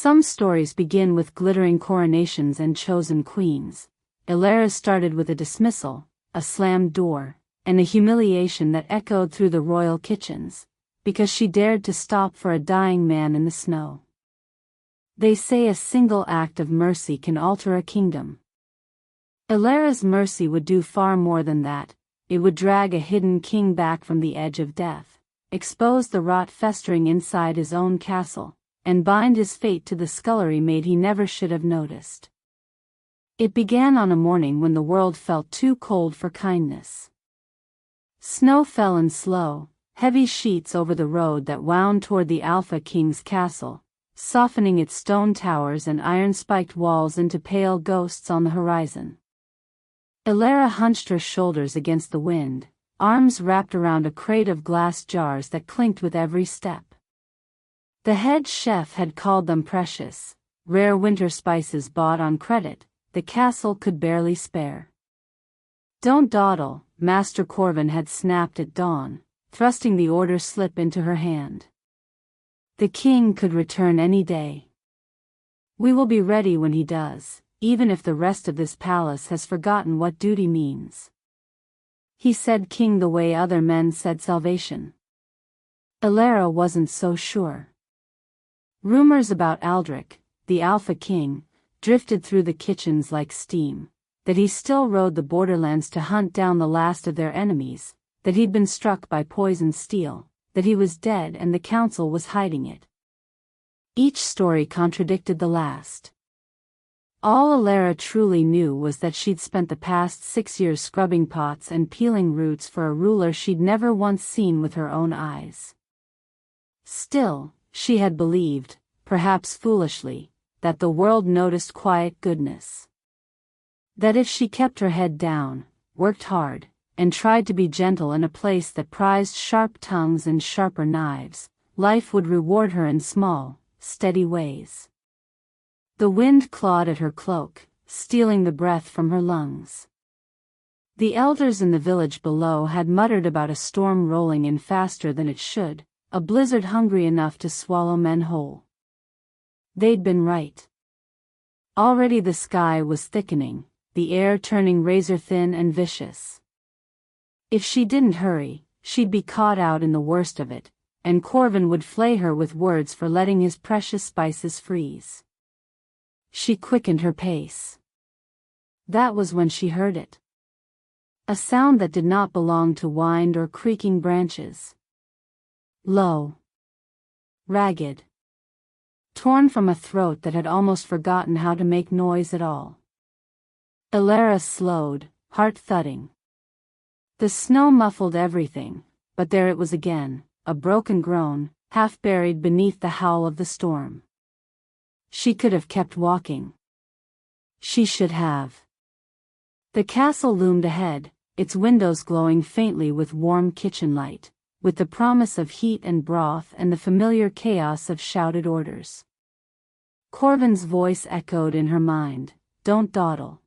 Some stories begin with glittering coronations and chosen queens. Ilara's started with a dismissal, a slammed door, and a humiliation that echoed through the royal kitchens, because she dared to stop for a dying man in the snow. They say a single act of mercy can alter a kingdom. Ilara's mercy would do far more than that. It would drag a hidden king back from the edge of death, expose the rot festering inside his own castle, and bind his fate to the scullery maid he never should have noticed. It began on a morning when the world felt too cold for kindness. Snow fell in slow, heavy sheets over the road that wound toward the Alpha King's castle, softening its stone towers and iron-spiked walls into pale ghosts on the horizon. Ilara hunched her shoulders against the wind, arms wrapped around a crate of glass jars that clinked with every step. The head chef had called them precious, rare winter spices bought on credit. The castle could barely spare. "Don't dawdle," Master Corvin had snapped at dawn, thrusting the order slip into her hand. "The king could return any day. We will be ready when he does, even if the rest of this palace has forgotten what duty means." He said king the way other men said salvation. Ilara wasn't so sure. Rumors about Aldrich, the Alpha King, drifted through the kitchens like steam, that he still rode the borderlands to hunt down the last of their enemies, that he'd been struck by poisoned steel, that he was dead and the council was hiding it. Each story contradicted the last. All Ilara truly knew was that she'd spent the past 6 years scrubbing pots and peeling roots for a ruler she'd never once seen with her own eyes. Still, she had believed, perhaps foolishly, that the world noticed quiet goodness. That if she kept her head down, worked hard, and tried to be gentle in a place that prized sharp tongues and sharper knives, life would reward her in small, steady ways. The wind clawed at her cloak, stealing the breath from her lungs. The elders in the village below had muttered about a storm rolling in faster than it should, a blizzard hungry enough to swallow men whole. They'd been right. Already the sky was thickening, the air turning razor-thin and vicious. If she didn't hurry, she'd be caught out in the worst of it, and Corvin would flay her with words for letting his precious spices freeze. She quickened her pace. That was when she heard it. A sound that did not belong to wind or creaking branches. Low. Ragged. Torn from a throat that had almost forgotten how to make noise at all. Ilara slowed, heart thudding. The snow muffled everything, but there it was again, a broken groan, half buried beneath the howl of the storm. She could have kept walking. She should have. The castle loomed ahead, its windows glowing faintly with warm kitchen light, with the promise of heat and broth and the familiar chaos of shouted orders. Corvin's voice echoed in her mind, "Don't dawdle.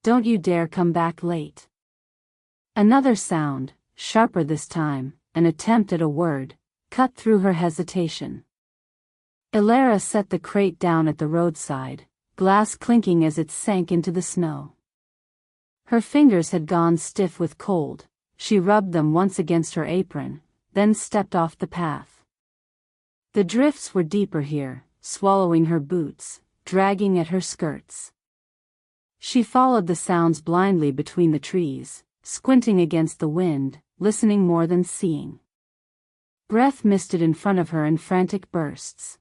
Don't you dare come back late." Another sound, sharper this time, an attempt at a word, cut through her hesitation. Ilara set the crate down at the roadside, glass clinking as it sank into the snow. Her fingers had gone stiff with cold. She rubbed them once against her apron, then stepped off the path. The drifts were deeper here, swallowing her boots, dragging at her skirts. She followed the sounds blindly between the trees, squinting against the wind, listening more than seeing. Breath misted in front of her in frantic bursts.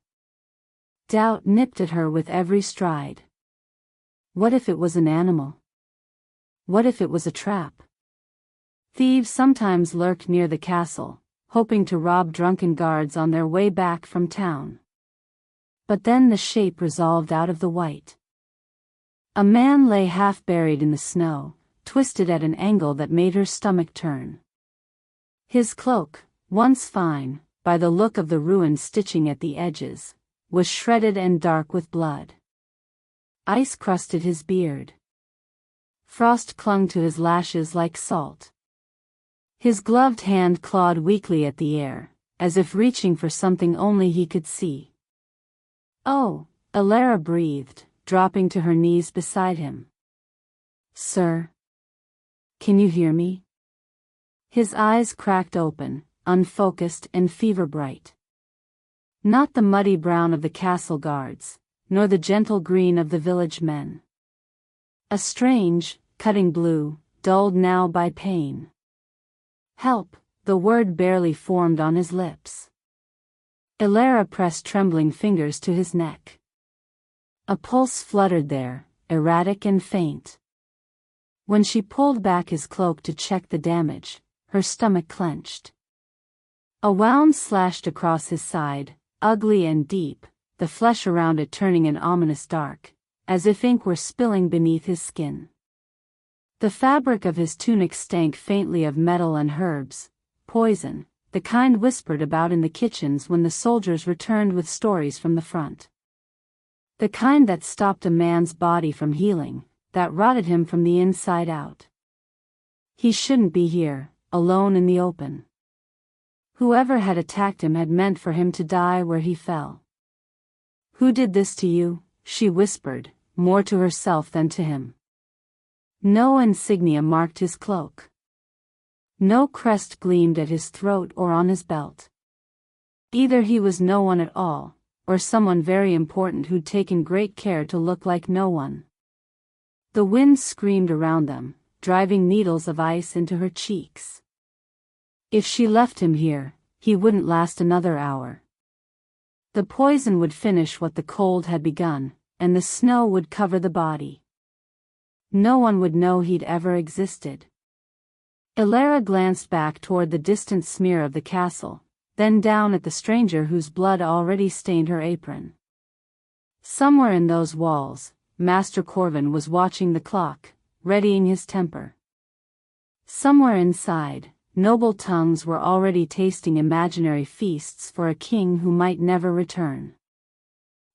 Doubt nipped at her with every stride. What if it was an animal? What if it was a trap? Thieves sometimes lurked near the castle, hoping to rob drunken guards on their way back from town. But then the shape resolved out of the white. A man lay half buried in the snow, twisted at an angle that made her stomach turn. His cloak, once fine, by the look of the ruined stitching at the edges, was shredded and dark with blood. Ice crusted his beard. Frost clung to his lashes like salt. His gloved hand clawed weakly at the air, as if reaching for something only he could see. Oh, Elara breathed, dropping to her knees beside him. Sir? Can you hear me? His eyes cracked open, unfocused and fever-bright. Not the muddy brown of the castle guards, nor the gentle green of the village men. A strange, cutting blue, dulled now by pain. Help, the word barely formed on his lips. Elara pressed trembling fingers to his neck. A pulse fluttered there, erratic and faint. When she pulled back his cloak to check the damage, her stomach clenched. A wound slashed across his side, ugly and deep, the flesh around it turning an ominous dark, as if ink were spilling beneath his skin. The fabric of his tunic stank faintly of metal and herbs, poison, the kind whispered about in the kitchens when the soldiers returned with stories from the front. The kind that stopped a man's body from healing, that rotted him from the inside out. He shouldn't be here, alone in the open. Whoever had attacked him had meant for him to die where he fell. Who did this to you? She whispered, more to herself than to him. No insignia marked his cloak. No crest gleamed at his throat or on his belt. Either he was no one at all, or someone very important who'd taken great care to look like no one. The wind screamed around them, driving needles of ice into her cheeks. If she left him here, he wouldn't last another hour. The poison would finish what the cold had begun, and the snow would cover the body. No one would know he'd ever existed. Elara glanced back toward the distant smear of the castle, then down at the stranger whose blood already stained her apron. Somewhere in those walls, Master Corvin was watching the clock, readying his temper. Somewhere inside, noble tongues were already tasting imaginary feasts for a king who might never return.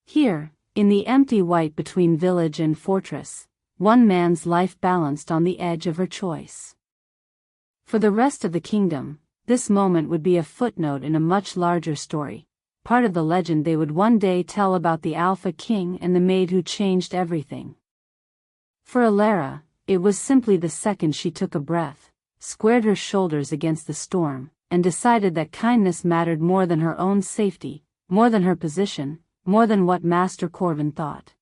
Here, in the empty white between village and fortress, one man's life balanced on the edge of her choice. For the rest of the kingdom, this moment would be a footnote in a much larger story, part of the legend they would one day tell about the Alpha King and the maid who changed everything. For Elara, it was simply the second she took a breath, squared her shoulders against the storm, and decided that kindness mattered more than her own safety, more than her position, more than what Master Corvin thought.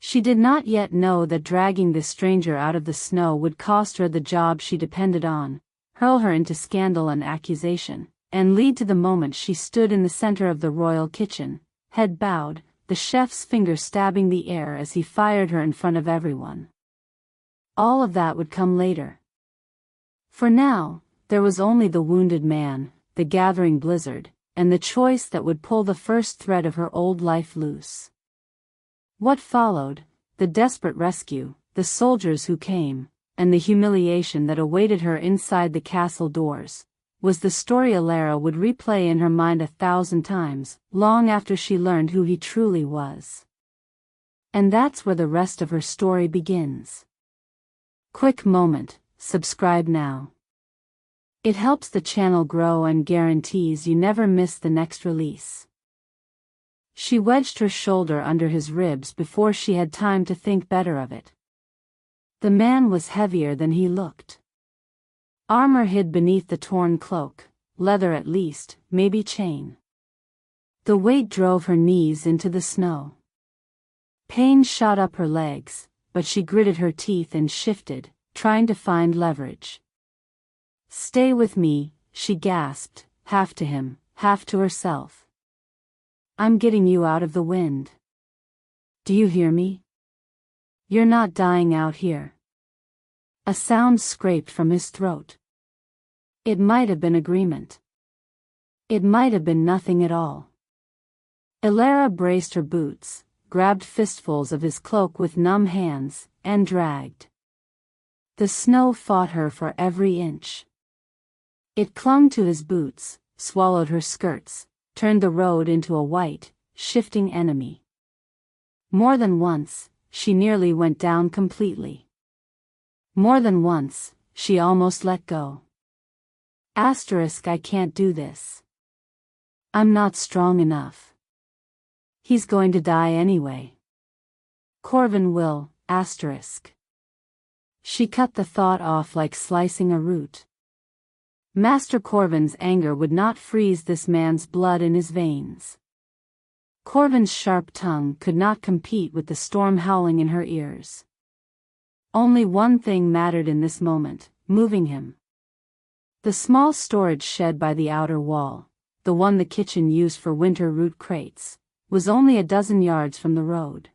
She did not yet know that dragging this stranger out of the snow would cost her the job she depended on, hurl her into scandal and accusation, and lead to the moment she stood in the center of the royal kitchen, head bowed, the chef's finger stabbing the air as he fired her in front of everyone. All of that would come later. For now, there was only the wounded man, the gathering blizzard, and the choice that would pull the first thread of her old life loose. What followed, the desperate rescue, the soldiers who came, and the humiliation that awaited her inside the castle doors, was the story Elara would replay in her mind 1,000 times, long after she learned who he truly was. And that's where the rest of her story begins. Quick moment, subscribe now. It helps the channel grow and guarantees you never miss the next release. She wedged her shoulder under his ribs before she had time to think better of it. The man was heavier than he looked. Armor hid beneath the torn cloak, leather at least, maybe chain. The weight drove her knees into the snow. Pain shot up her legs, but she gritted her teeth and shifted, trying to find leverage. "Stay with me," she gasped, half to him, half to herself. "I'm getting you out of the wind. Do you hear me? You're not dying out here." A sound scraped from his throat. It might have been agreement. It might have been nothing at all. Elara braced her boots, grabbed fistfuls of his cloak with numb hands, and dragged. The snow fought her for every inch. It clung to his boots, swallowed her skirts, turned the road into a white, shifting enemy. More than once, she nearly went down completely. More than once, she almost let go. I can't do this. I'm not strong enough. He's going to die anyway. Corvin will, asterisk. She cut the thought off like slicing a root. Master Corvin's anger would not freeze this man's blood in his veins. Corvin's sharp tongue could not compete with the storm howling in her ears. Only one thing mattered in this moment, moving him. The small storage shed by the outer wall, the one the kitchen used for winter root crates, was only a dozen yards from the road.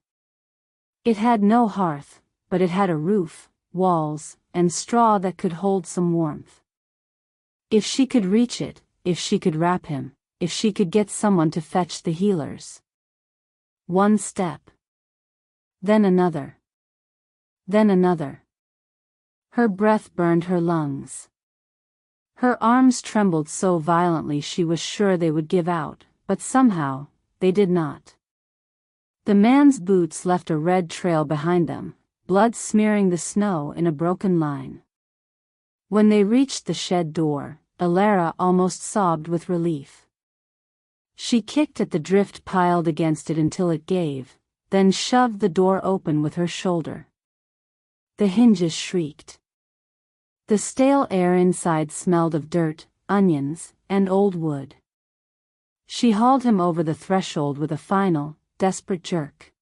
It had no hearth, but it had a roof, walls, and straw that could hold some warmth. If she could reach it, if she could wrap him, if she could get someone to fetch the healers. One step. Then another. Then another. Her breath burned her lungs. Her arms trembled so violently she was sure they would give out, but somehow, they did not. The man's boots left a red trail behind them, blood smearing the snow in a broken line. When they reached the shed door, Elara almost sobbed with relief. She kicked at the drift piled against it until it gave, then shoved the door open with her shoulder. The hinges shrieked. The stale air inside smelled of dirt, onions, and old wood. She hauled him over the threshold with a final, desperate jerk.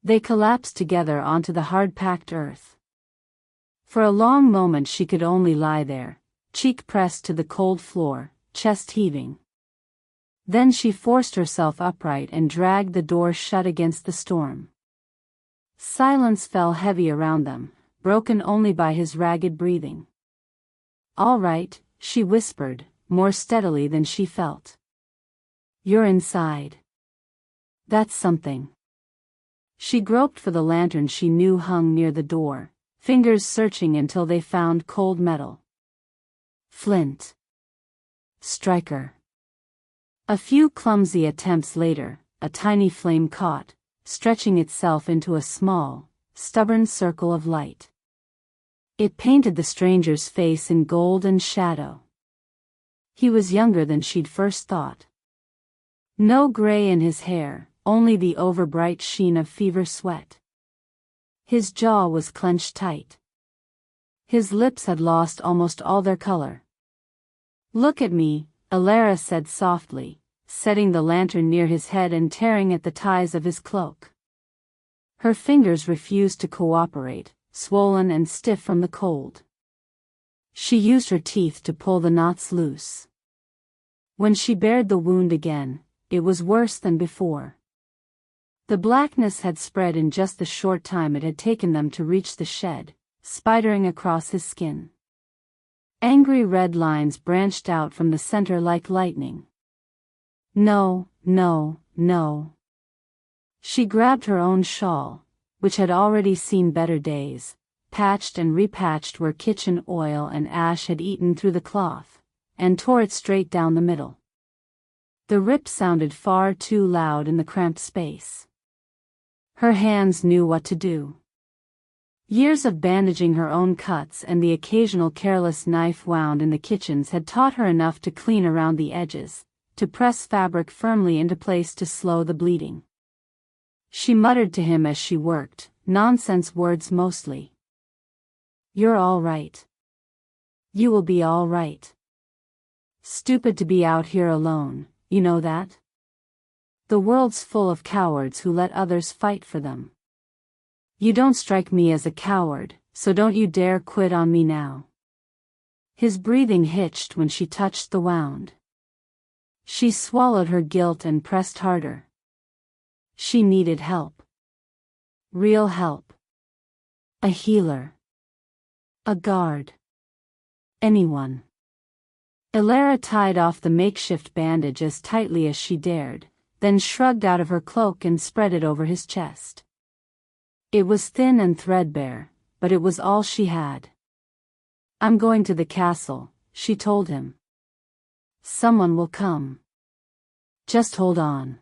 They collapsed together onto the hard-packed earth. For a long moment she could only lie there, cheek pressed to the cold floor, chest heaving. Then she forced herself upright and dragged the door shut against the storm. Silence fell heavy around them, broken only by his ragged breathing. "All right," she whispered, more steadily than she felt. "You're inside. That's something." She groped for the lantern she knew hung near the door, fingers searching until they found cold metal. Flint. Striker. A few clumsy attempts later, a tiny flame caught, stretching itself into a small, stubborn circle of light. It painted the stranger's face in gold and shadow. He was younger than she'd first thought. No gray in his hair, only the overbright sheen of fever sweat. His jaw was clenched tight. His lips had lost almost all their color. "Look at me," Elara said softly, setting the lantern near his head and tearing at the ties of his cloak. Her fingers refused to cooperate, swollen and stiff from the cold. She used her teeth to pull the knots loose. When she bared the wound again, it was worse than before. The blackness had spread in just the short time it had taken them to reach the shed, spidering across his skin. Angry red lines branched out from the center like lightning. No, no, no. She grabbed her own shawl, which had already seen better days, patched and repatched where kitchen oil and ash had eaten through the cloth, and tore it straight down the middle. The rip sounded far too loud in the cramped space. Her hands knew what to do. Years of bandaging her own cuts and the occasional careless knife wound in the kitchens had taught her enough to clean around the edges, to press fabric firmly into place to slow the bleeding. She muttered to him as she worked, nonsense words mostly. "You're all right. You will be all right. Stupid to be out here alone, you know that? The world's full of cowards who let others fight for them. You don't strike me as a coward, so don't you dare quit on me now." His breathing hitched when she touched the wound. She swallowed her guilt and pressed harder. She needed help. Real help. A healer. A guard. Anyone. Elara tied off the makeshift bandage as tightly as she dared, then shrugged out of her cloak and spread it over his chest. It was thin and threadbare, but it was all she had. "I'm going to the castle," she told him. "Someone will come. Just hold on."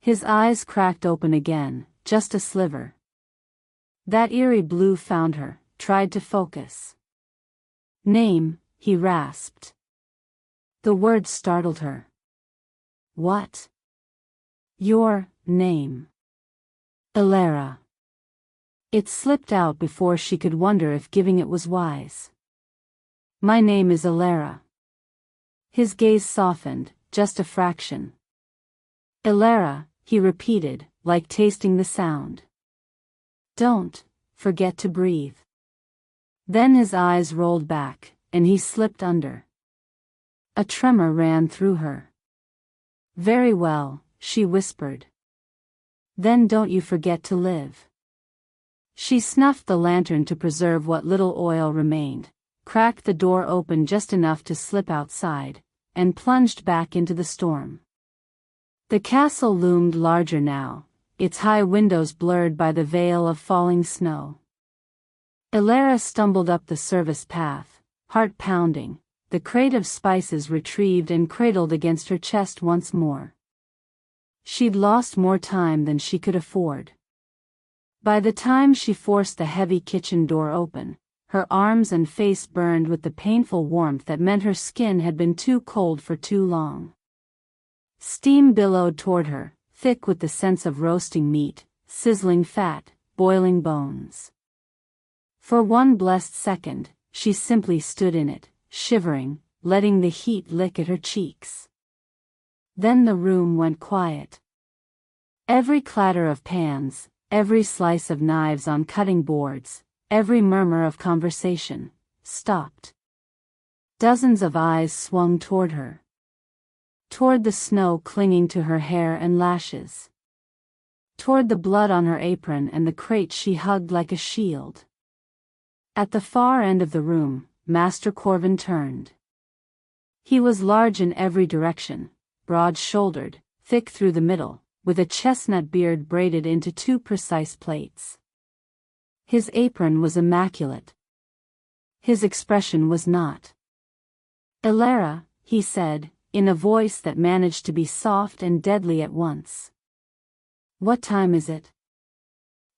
His eyes cracked open again, just a sliver. That eerie blue found her, tried to focus. "Name," he rasped. The word startled her. "What?" Your name. Elara. It slipped out before she could wonder if giving it was wise. My name is Elara. His gaze softened, just a fraction. Elara, he repeated, like tasting the sound. Don't forget to breathe. Then his eyes rolled back, and he slipped under. A tremor ran through her. Very well, she whispered. Then don't you forget to live. She snuffed the lantern to preserve what little oil remained, cracked the door open just enough to slip outside, and plunged back into the storm. The castle loomed larger now, its high windows blurred by the veil of falling snow. Elara stumbled up the service path, heart pounding, the crate of spices retrieved and cradled against her chest once more. She'd lost more time than she could afford. By the time she forced the heavy kitchen door open, her arms and face burned with the painful warmth that meant her skin had been too cold for too long. Steam billowed toward her, thick with the sense of roasting meat, sizzling fat, boiling bones. For one blessed second, she simply stood in it, shivering, letting the heat lick at her cheeks. Then the room went quiet. Every clatter of pans, every slice of knives on cutting boards, every murmur of conversation, stopped. Dozens of eyes swung toward her. Toward the snow clinging to her hair and lashes. Toward the blood on her apron and the crate she hugged like a shield. At the far end of the room, Master Corvin turned. He was large in every direction, broad-shouldered, thick through the middle, with a chestnut beard braided into two precise plaits. His apron was immaculate. His expression was not. Elara, he said, in a voice that managed to be soft and deadly at once. What time is it?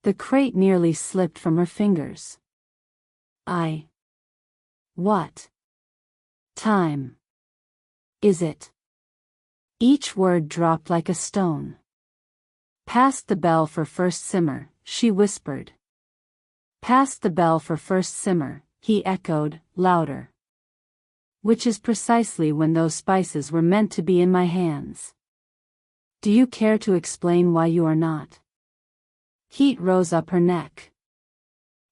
The crate nearly slipped from her fingers. What time is it? Each word dropped like a stone. Past the bell for first simmer, she whispered. Past the bell for first simmer, he echoed, louder. Which is precisely when those spices were meant to be in my hands. Do you care to explain why you are not? Heat rose up her neck.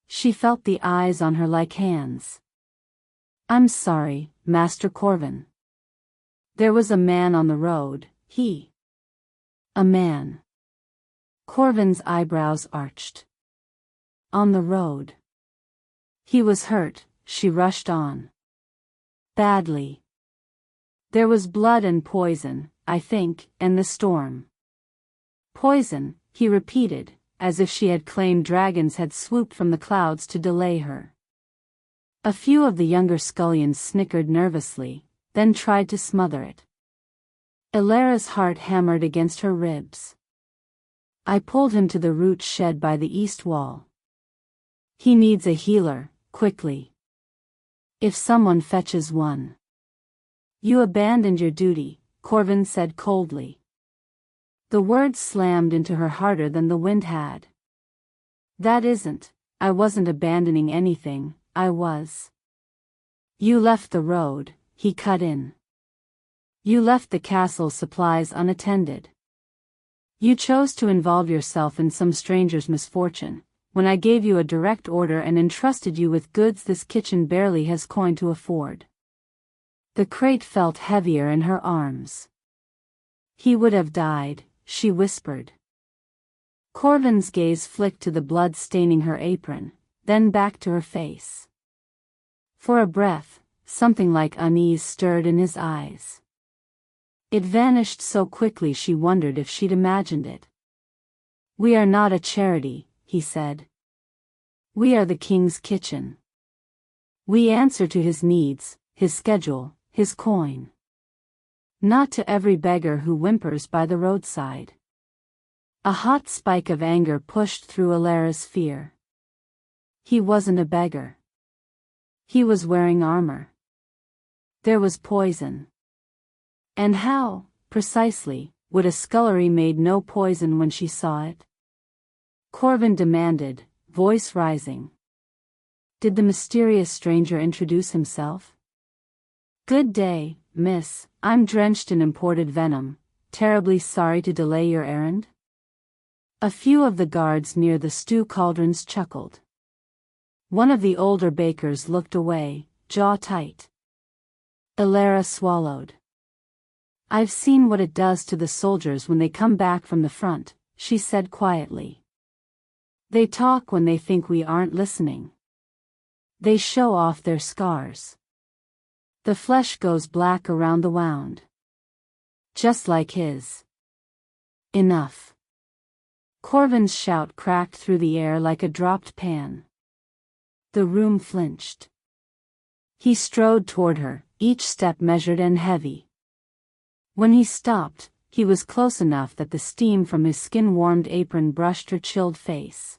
She felt the eyes on her like hands. I'm sorry, Master Corvin. There was a man on the road, A man. Corvin's eyebrows arched. On the road. He was hurt, she rushed on. Badly. There was blood and poison, I think, and the storm. Poison, he repeated, as if she had claimed dragons had swooped from the clouds to delay her. A few of the younger scullions snickered nervously, then tried to smother it. Elara's heart hammered against her ribs. I pulled him to the root shed by the east wall. He needs a healer, quickly. If someone fetches one. You abandoned your duty, Corvin said coldly. The words slammed into her harder than the wind had. I wasn't abandoning anything, I was. You left the road, he cut in. You left the castle's supplies unattended. You chose to involve yourself in some stranger's misfortune, when I gave you a direct order and entrusted you with goods this kitchen barely has coin to afford. The crate felt heavier in her arms. He would have died, she whispered. Corvin's gaze flicked to the blood staining her apron, then back to her face. For a breath, something like unease stirred in his eyes. It vanished so quickly she wondered if she'd imagined it. We are not a charity, he said. We are the king's kitchen. We answer to his needs, his schedule, his coin. Not to every beggar who whimpers by the roadside. A hot spike of anger pushed through Elara's fear. He wasn't a beggar. He was wearing armor. There was poison. And how, precisely, would a scullery maid know poison when she saw it? Corvin demanded, voice rising. Did the mysterious stranger introduce himself? Good day, miss, I'm drenched in imported venom, terribly sorry to delay your errand. A few of the guards near the stew cauldrons chuckled. One of the older bakers looked away, jaw tight. Elara swallowed. I've seen what it does to the soldiers when they come back from the front, she said quietly. They talk when they think we aren't listening. They show off their scars. The flesh goes black around the wound. Just like his. Enough. Corvin's shout cracked through the air like a dropped pan. The room flinched. He strode toward her, each step measured and heavy. When he stopped, he was close enough that the steam from his skin-warmed apron brushed her chilled face.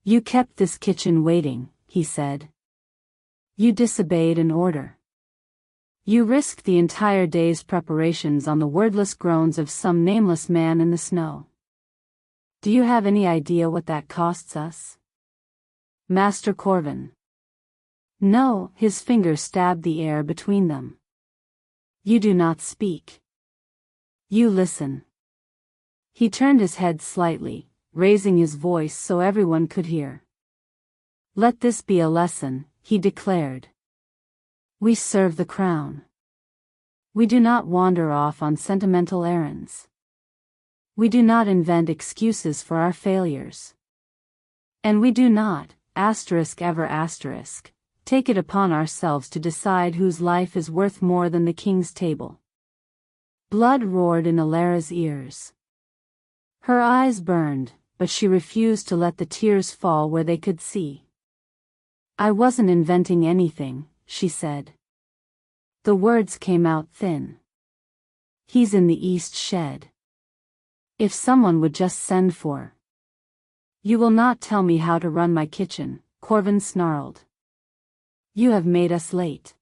You kept this kitchen waiting, he said. You disobeyed an order. You risked the entire day's preparations on the wordless groans of some nameless man in the snow. Do you have any idea what that costs us? Master Corvin. No, his finger stabbed the air between them. You do not speak. You listen. He turned his head slightly, raising his voice so everyone could hear. Let this be a lesson, he declared. We serve the crown. We do not wander off on sentimental errands. We do not invent excuses for our failures. And we do not, ever take it upon ourselves to decide whose life is worth more than the king's table. Blood roared in Elara's ears. Her eyes burned, but she refused to let the tears fall where they could see. I wasn't inventing anything, she said. The words came out thin. He's in the east shed. If someone would just send for. You will not tell me how to run my kitchen, Corvin snarled. You have made us late.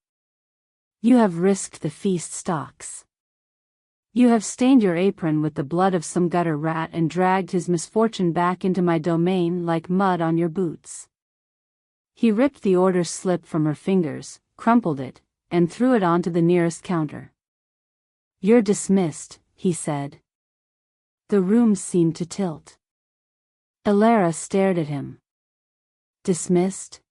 You have risked the feast stocks. You have stained your apron with the blood of some gutter rat and dragged his misfortune back into my domain like mud on your boots. He ripped the order slip from her fingers, crumpled it, and threw it onto the nearest counter. You're dismissed, he said. The room seemed to tilt. Elara stared at him. Dismissed?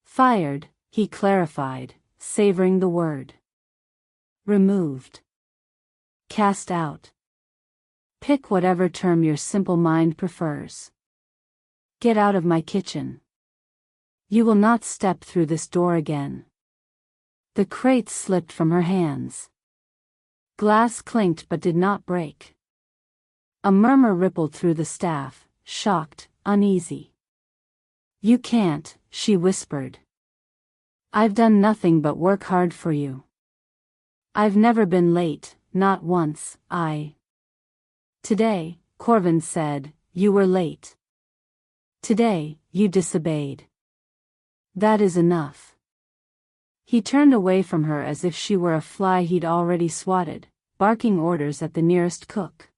Fired, he clarified, savoring the word. Removed. Cast out. Pick whatever term your simple mind prefers. Get out of my kitchen. You will not step through this door again. The crate slipped from her hands. Glass clinked but did not break. A murmur rippled through the staff, shocked, uneasy. You can't, she whispered. I've done nothing but work hard for you. I've never been late, not once, Today, Corvin said, you were late. Today, you disobeyed. That is enough. He turned away from her as if she were a fly he'd already swatted, barking orders at the nearest cook.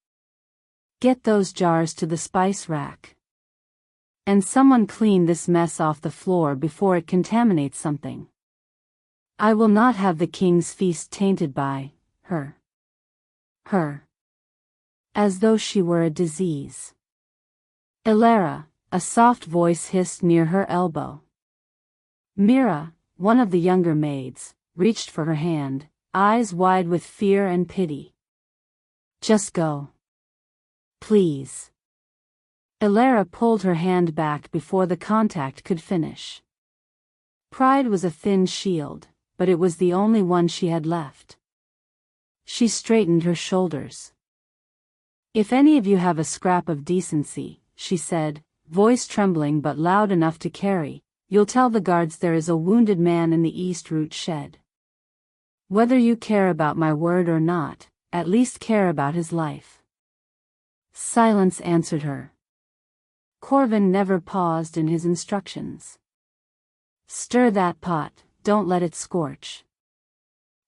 Get those jars to the spice rack. And someone clean this mess off the floor before it contaminates something. I will not have the king's feast tainted by her. As though she were a disease. Elara, a soft voice hissed near her elbow. Mira, one of the younger maids, reached for her hand, eyes wide with fear and pity. Just go. Please. Elara pulled her hand back before the contact could finish. Pride was a thin shield, but it was the only one she had left. She straightened her shoulders. If any of you have a scrap of decency, she said, voice trembling but loud enough to carry, you'll tell the guards there is a wounded man in the east root shed. Whether you care about my word or not, at least care about his life. Silence answered her. Corvin never paused in his instructions. Stir that pot, don't let it scorch.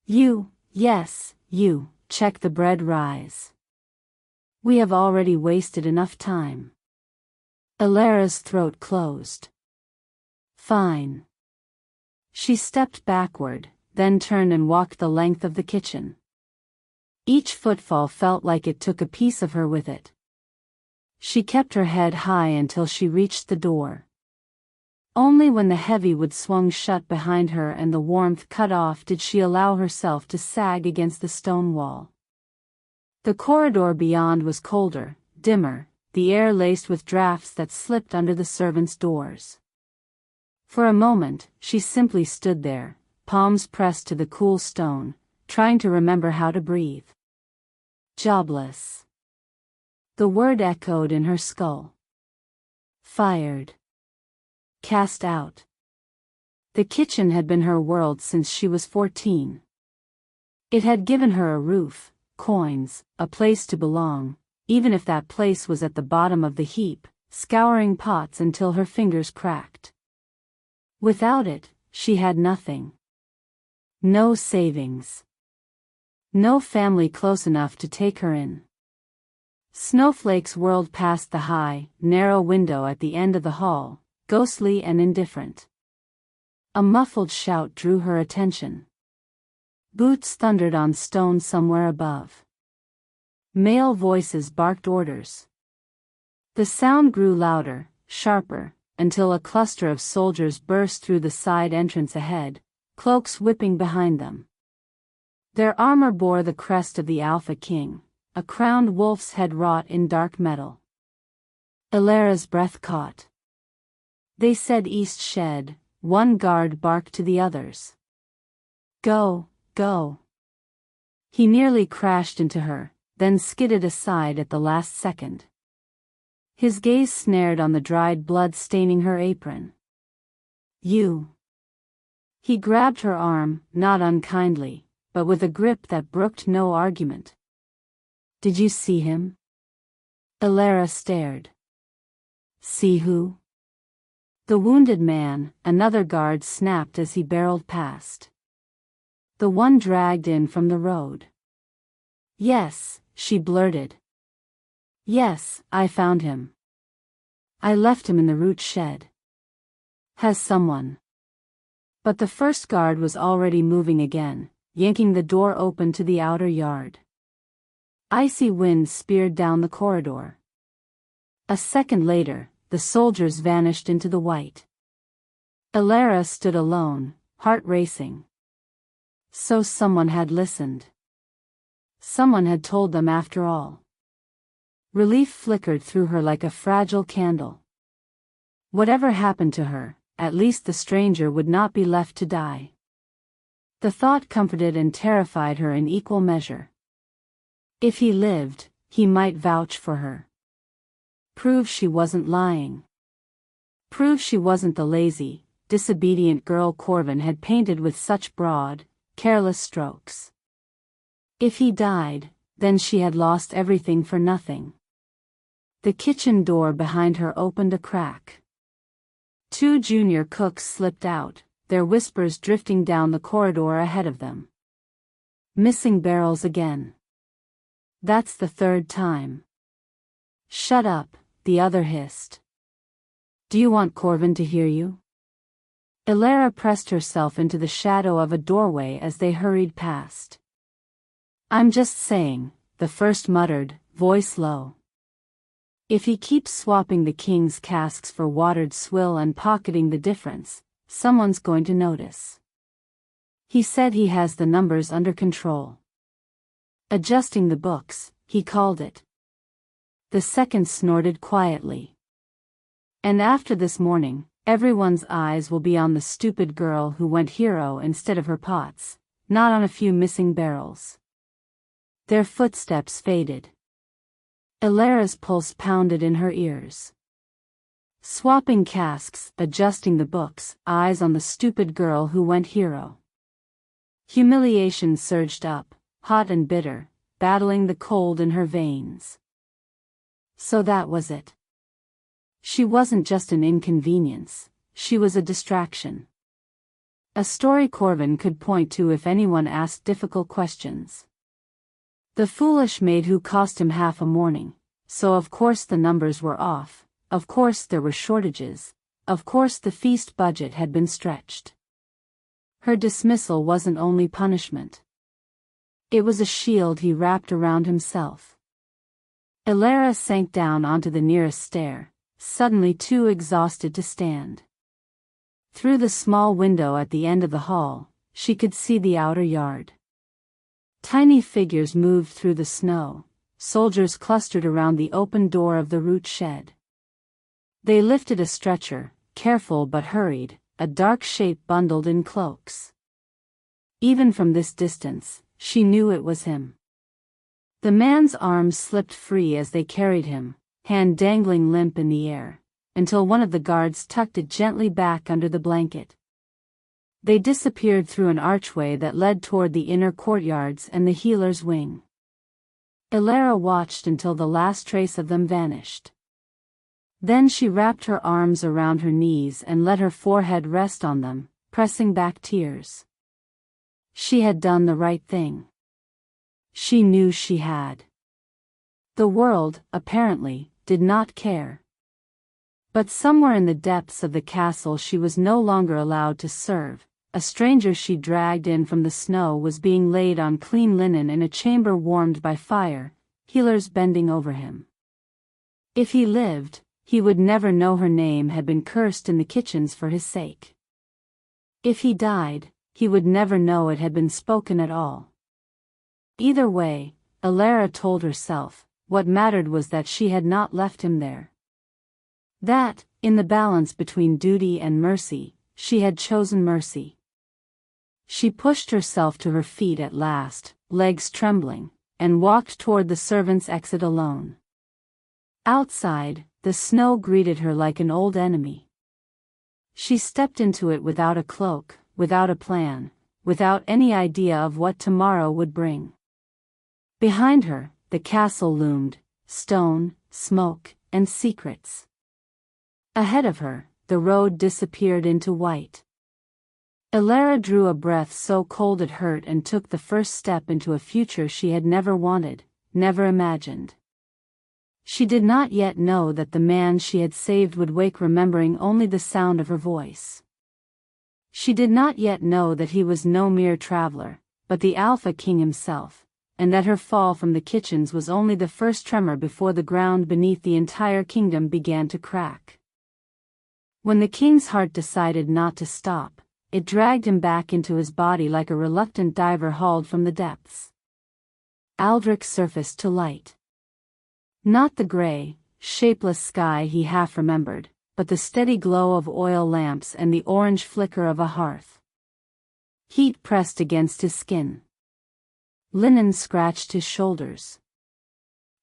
You, yes, you, check the bread rise. We have already wasted enough time. Ilara's throat closed. Fine. She stepped backward, then turned and walked the length of the kitchen. Each footfall felt like it took a piece of her with it. She kept her head high until she reached the door. Only when the heavy wood swung shut behind her and the warmth cut off did she allow herself to sag against the stone wall. The corridor beyond was colder, dimmer, the air laced with drafts that slipped under the servants' doors. For a moment, she simply stood there, palms pressed to the cool stone, trying to remember how to breathe. Jobless. The word echoed in her skull. Fired. Cast out. The kitchen had been her world since she was 14. It had given her a roof, coins, a place to belong, even if that place was at the bottom of the heap, scouring pots until her fingers cracked. Without it, she had nothing. No savings. No family close enough to take her in. Snowflakes whirled past the high, narrow window at the end of the hall, ghostly and indifferent. A muffled shout drew her attention. Boots thundered on stone somewhere above. Male voices barked orders. The sound grew louder, sharper, until a cluster of soldiers burst through the side entrance ahead, cloaks whipping behind them. Their armor bore the crest of the Alpha King, a crowned wolf's head wrought in dark metal. Ilara's breath caught. They said East Shed, one guard barked to the others. Go, go. He nearly crashed into her, then skidded aside at the last second. His gaze snared on the dried blood staining her apron. You. He grabbed her arm, not unkindly, but with a grip that brooked no argument. Did you see him? Ilara stared. See who? The wounded man, another guard snapped as he barreled past. The one dragged in from the road. Yes, she blurted. Yes, I found him. I left him in the root shed. Has someone? But the first guard was already moving again, yanking the door open to the outer yard. Icy winds speared down the corridor. A second later, the soldiers vanished into the white. Ilara stood alone, heart racing. So someone had listened. Someone had told them after all. Relief flickered through her like a fragile candle. Whatever happened to her, at least the stranger would not be left to die. The thought comforted and terrified her in equal measure. If he lived, he might vouch for her. Prove she wasn't lying. Prove she wasn't the lazy, disobedient girl Corvin had painted with such broad, careless strokes. If he died, then she had lost everything for nothing. The kitchen door behind her opened a crack. Two junior cooks slipped out, their whispers drifting down the corridor ahead of them. Missing barrels again. That's the third time. Shut up, the other hissed. Do you want Corvin to hear you? Ilara pressed herself into the shadow of a doorway as they hurried past. I'm just saying, the first muttered, voice low. If he keeps swapping the king's casks for watered swill and pocketing the difference, someone's going to notice. He said he has the numbers under control. Adjusting the books, he called it. The second snorted quietly. And after this morning, everyone's eyes will be on the stupid girl who went hero instead of her pots, not on a few missing barrels. Their footsteps faded. Ilara's pulse pounded in her ears. Swapping casks, adjusting the books, eyes on the stupid girl who went hero. Humiliation surged up, hot and bitter, battling the cold in her veins. So that was it. She wasn't just an inconvenience, she was a distraction. A story Corvin could point to if anyone asked difficult questions. The foolish maid who cost him half a morning, so of course the numbers were off, of course there were shortages, of course the feast budget had been stretched. Her dismissal wasn't only punishment. It was a shield he wrapped around himself. Elara sank down onto the nearest stair, suddenly too exhausted to stand. Through the small window at the end of the hall, she could see the outer yard. Tiny figures moved through the snow, soldiers clustered around the open door of the root shed. They lifted a stretcher, careful but hurried, a dark shape bundled in cloaks. Even from this distance, she knew it was him. The man's arms slipped free as they carried him, hand dangling limp in the air, until one of the guards tucked it gently back under the blanket. They disappeared through an archway that led toward the inner courtyards and the healer's wing. Elara watched until the last trace of them vanished. Then she wrapped her arms around her knees and let her forehead rest on them, pressing back tears. She had done the right thing. She knew she had. The world, apparently, did not care. But somewhere in the depths of the castle she was no longer allowed to serve. A stranger she dragged in from the snow was being laid on clean linen in a chamber warmed by fire, healers bending over him. If he lived, he would never know her name had been cursed in the kitchens for his sake. If he died, he would never know it had been spoken at all. Either way, Elara told herself, what mattered was that she had not left him there. That, in the balance between duty and mercy, she had chosen mercy. She pushed herself to her feet at last, legs trembling, and walked toward the servants' exit alone. Outside, the snow greeted her like an old enemy. She stepped into it without a cloak, without a plan, without any idea of what tomorrow would bring. Behind her, the castle loomed, stone, smoke, and secrets. Ahead of her, the road disappeared into white. Elara drew a breath so cold it hurt and took the first step into a future she had never wanted, never imagined. She did not yet know that the man she had saved would wake remembering only the sound of her voice. She did not yet know that he was no mere traveler, but the Alpha King himself, and that her fall from the kitchens was only the first tremor before the ground beneath the entire kingdom began to crack. When the king's heart decided not to stop, it dragged him back into his body like a reluctant diver hauled from the depths. Aldrich surfaced to light. Not the gray, shapeless sky he half remembered, but the steady glow of oil lamps and the orange flicker of a hearth. Heat pressed against his skin. Linen scratched his shoulders.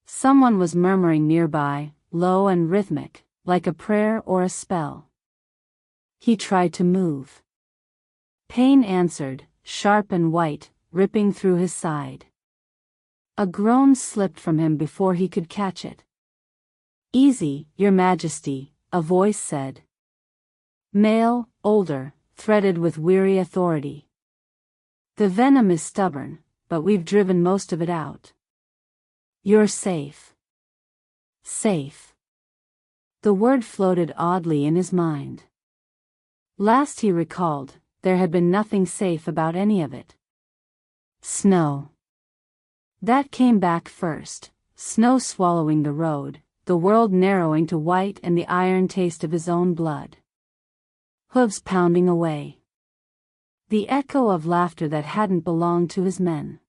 Someone was murmuring nearby, low and rhythmic, like a prayer or a spell. He tried to move. Pain answered, sharp and white, ripping through his side. A groan slipped from him before he could catch it. "Easy, Your Majesty," a voice said. Male, older, threaded with weary authority. "The venom is stubborn, but we've driven most of it out. You're safe." Safe. The word floated oddly in his mind. Last he recalled, there had been nothing safe about any of it. Snow. That came back first, snow swallowing the road, the world narrowing to white and the iron taste of his own blood. Hooves pounding away. The echo of laughter that hadn't belonged to his men.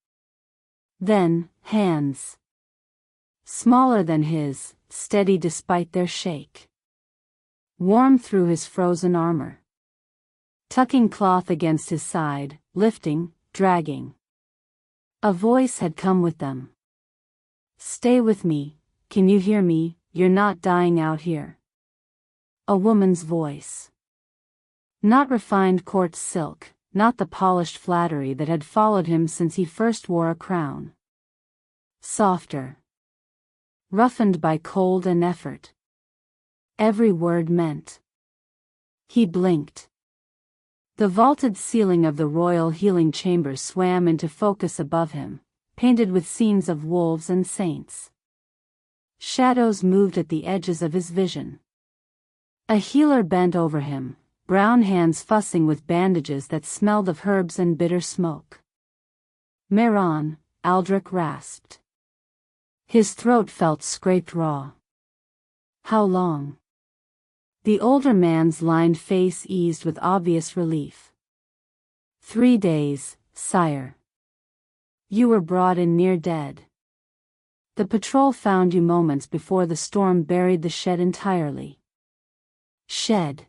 Then, hands. Smaller than his, steady despite their shake. Warm through his frozen armor. Tucking cloth against his side, lifting, dragging. A voice had come with them. "Stay with me, can you hear me, you're not dying out here." A woman's voice. Not refined court silk, not the polished flattery that had followed him since he first wore a crown. Softer. Roughened by cold and effort. Every word meant. He blinked. The vaulted ceiling of the royal healing chamber swam into focus above him, painted with scenes of wolves and saints. Shadows moved at the edges of his vision. A healer bent over him, brown hands fussing with bandages that smelled of herbs and bitter smoke. "Meron," Aldrich rasped. His throat felt scraped raw. "How long?" The older man's lined face eased with obvious relief. 3 days, sire. You were brought in near dead. The patrol found you moments before the storm buried the shed entirely. Shed.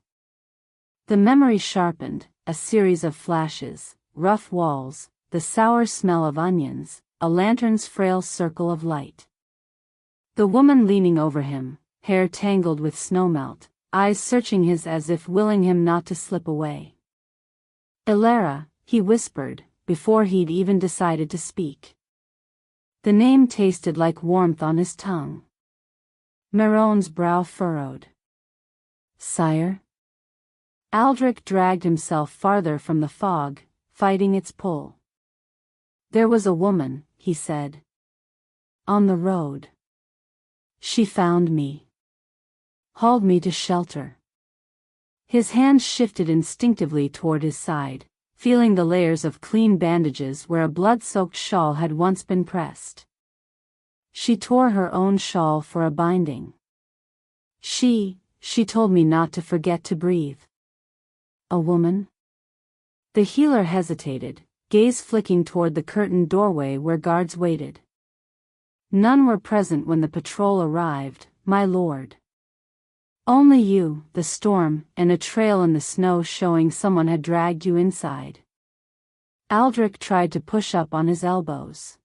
The memory sharpened, a series of flashes, rough walls, the sour smell of onions, a lantern's frail circle of light. The woman leaning over him, hair tangled with snowmelt, eyes searching his as if willing him not to slip away. "Elara," he whispered, before he'd even decided to speak. The name tasted like warmth on his tongue. Meron's brow furrowed. "Sire?" Aldrich dragged himself farther from the fog, fighting its pull. "There was a woman," he said. "On the road. She found me. Hauled me to shelter." His hand shifted instinctively toward his side, feeling the layers of clean bandages where a blood-soaked shawl had once been pressed. She tore her own shawl for a binding. She told me not to forget to breathe." "A woman?" The healer hesitated, gaze flicking toward the curtained doorway where guards waited. "None were present when the patrol arrived, my lord. Only you, the storm, and a trail in the snow showing someone had dragged you inside." Aldrich tried to push up on his elbows.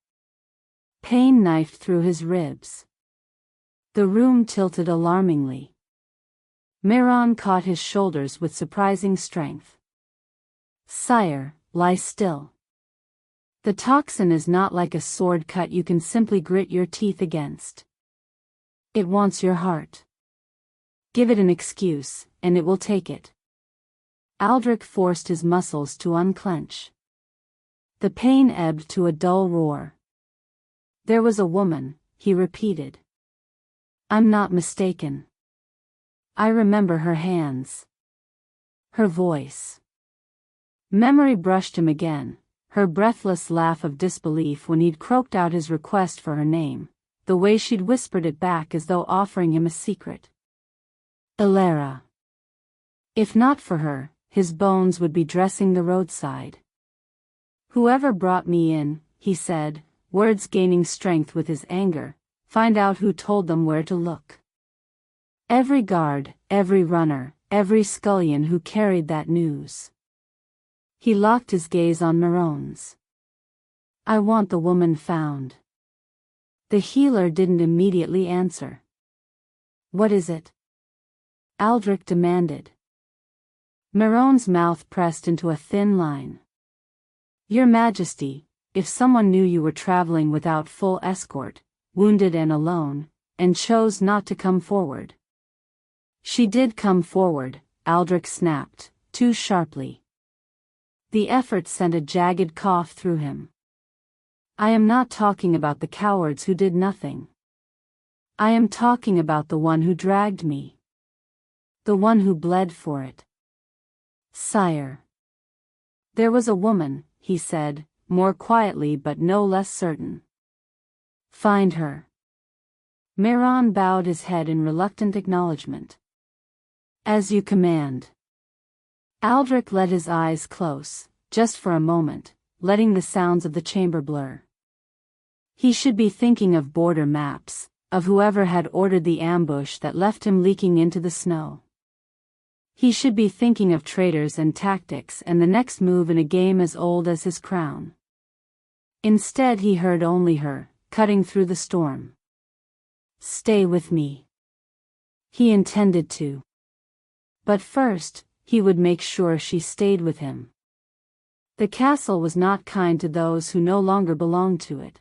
Pain knifed through his ribs. The room tilted alarmingly. Meron caught his shoulders with surprising strength. "Sire, lie still. The toxin is not like a sword cut you can simply grit your teeth against. It wants your heart. Give it an excuse, and it will take it." Aldrich forced his muscles to unclench. The pain ebbed to a dull roar. "There was a woman," he repeated. "I'm not mistaken. I remember her hands. Her voice." Memory brushed him again, her breathless laugh of disbelief when he'd croaked out his request for her name, the way she'd whispered it back as though offering him a secret. "Elara." If not for her, his bones would be dressing the roadside. "Whoever brought me in," he said, words gaining strength with his anger, "find out who told them where to look. Every guard, every runner, every scullion who carried that news." He locked his gaze on Meron's. "I want the woman found." The healer didn't immediately answer. "What is it?" Aldrich demanded. Meron's mouth pressed into a thin line. "Your Majesty, if someone knew you were traveling without full escort, wounded and alone, and chose not to come forward." "She did come forward," Aldrich snapped, too sharply. The effort sent a jagged cough through him. "I am not talking about the cowards who did nothing. I am talking about the one who dragged me. The one who bled for it. Sire." "There was a woman," he said, more quietly but no less certain. "Find her." Meron bowed his head in reluctant acknowledgement. "As you command." Aldrich let his eyes close, just for a moment, letting the sounds of the chamber blur. He should be thinking of border maps, of whoever had ordered the ambush that left him leaking into the snow. He should be thinking of traitors and tactics and the next move in a game as old as his crown. Instead he heard only her, cutting through the storm. "Stay with me." He intended to. But first, he would make sure she stayed with him. The castle was not kind to those who no longer belonged to it.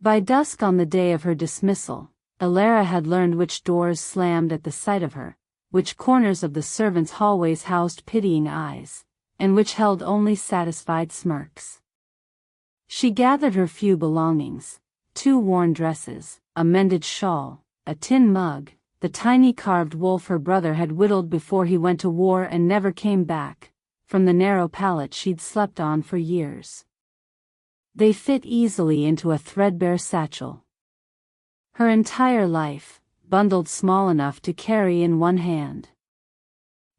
By dusk on the day of her dismissal, Elara had learned which doors slammed at the sight of her, which corners of the servants' hallways housed pitying eyes, and which held only satisfied smirks. She gathered her few belongings, 2 worn dresses, a mended shawl, a tin mug, the tiny carved wolf her brother had whittled before he went to war and never came back, from the narrow pallet she'd slept on for years. They fit easily into a threadbare satchel. Her entire life, bundled small enough to carry in one hand.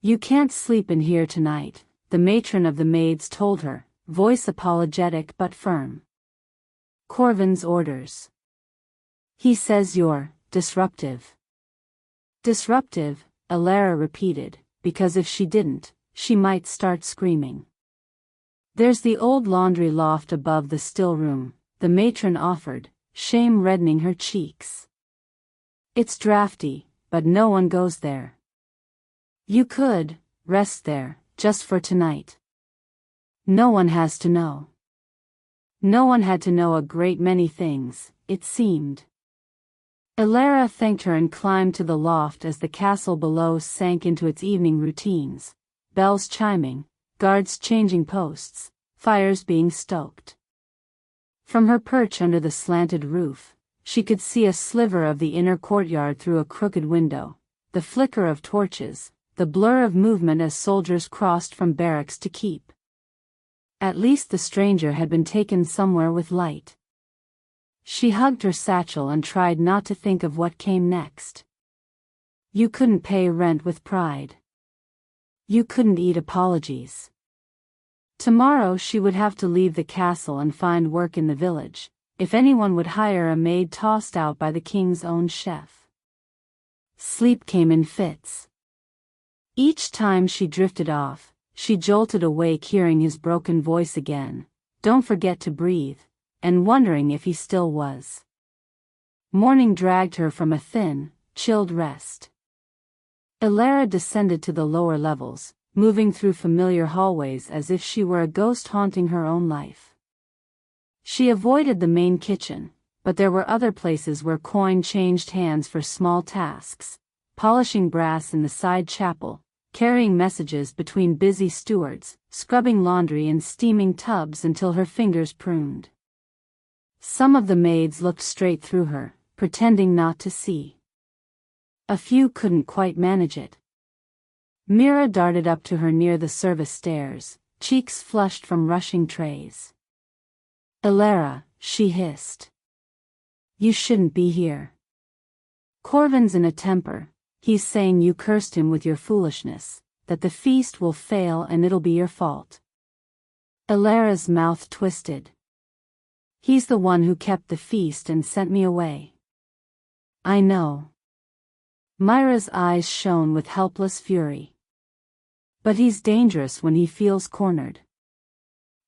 "You can't sleep in here tonight," the matron of the maids told her, voice apologetic but firm. "Corvin's orders. He says you're disruptive." "Disruptive," Elara repeated, because if she didn't, she might start screaming. "There's the old laundry loft above the still room," the matron offered, shame reddening her cheeks. "It's drafty, but no one goes there. You could rest there, just for tonight. No one has to know." No one had to know a great many things, it seemed. Elara thanked her and climbed to the loft as the castle below sank into its evening routines, bells chiming, guards changing posts, fires being stoked. From her perch under the slanted roof, she could see a sliver of the inner courtyard through a crooked window, the flicker of torches, the blur of movement as soldiers crossed from barracks to keep. At least the stranger had been taken somewhere with light. She hugged her satchel and tried not to think of what came next. You couldn't pay rent with pride. You couldn't eat apologies. Tomorrow she would have to leave the castle and find work in the village, if anyone would hire a maid tossed out by the king's own chef. Sleep came in fits. Each time she drifted off, she jolted awake hearing his broken voice again, "Don't forget to breathe," and wondering if he still was. Morning dragged her from a thin, chilled rest. Elara descended to the lower levels, moving through familiar hallways as if she were a ghost haunting her own life. She avoided the main kitchen, but there were other places where coin changed hands for small tasks, polishing brass in the side chapel, carrying messages between busy stewards, scrubbing laundry in steaming tubs until her fingers pruned. Some of the maids looked straight through her, pretending not to see. A few couldn't quite manage it. Mira darted up to her near the service stairs, cheeks flushed from rushing trays. "Elara," she hissed. "You shouldn't be here. Corvin's in a temper. He's saying you cursed him with your foolishness, that the feast will fail and it'll be your fault." Elara's mouth twisted. "He's the one who kept the feast and sent me away." "I know." Myra's eyes shone with helpless fury. "But he's dangerous when he feels cornered.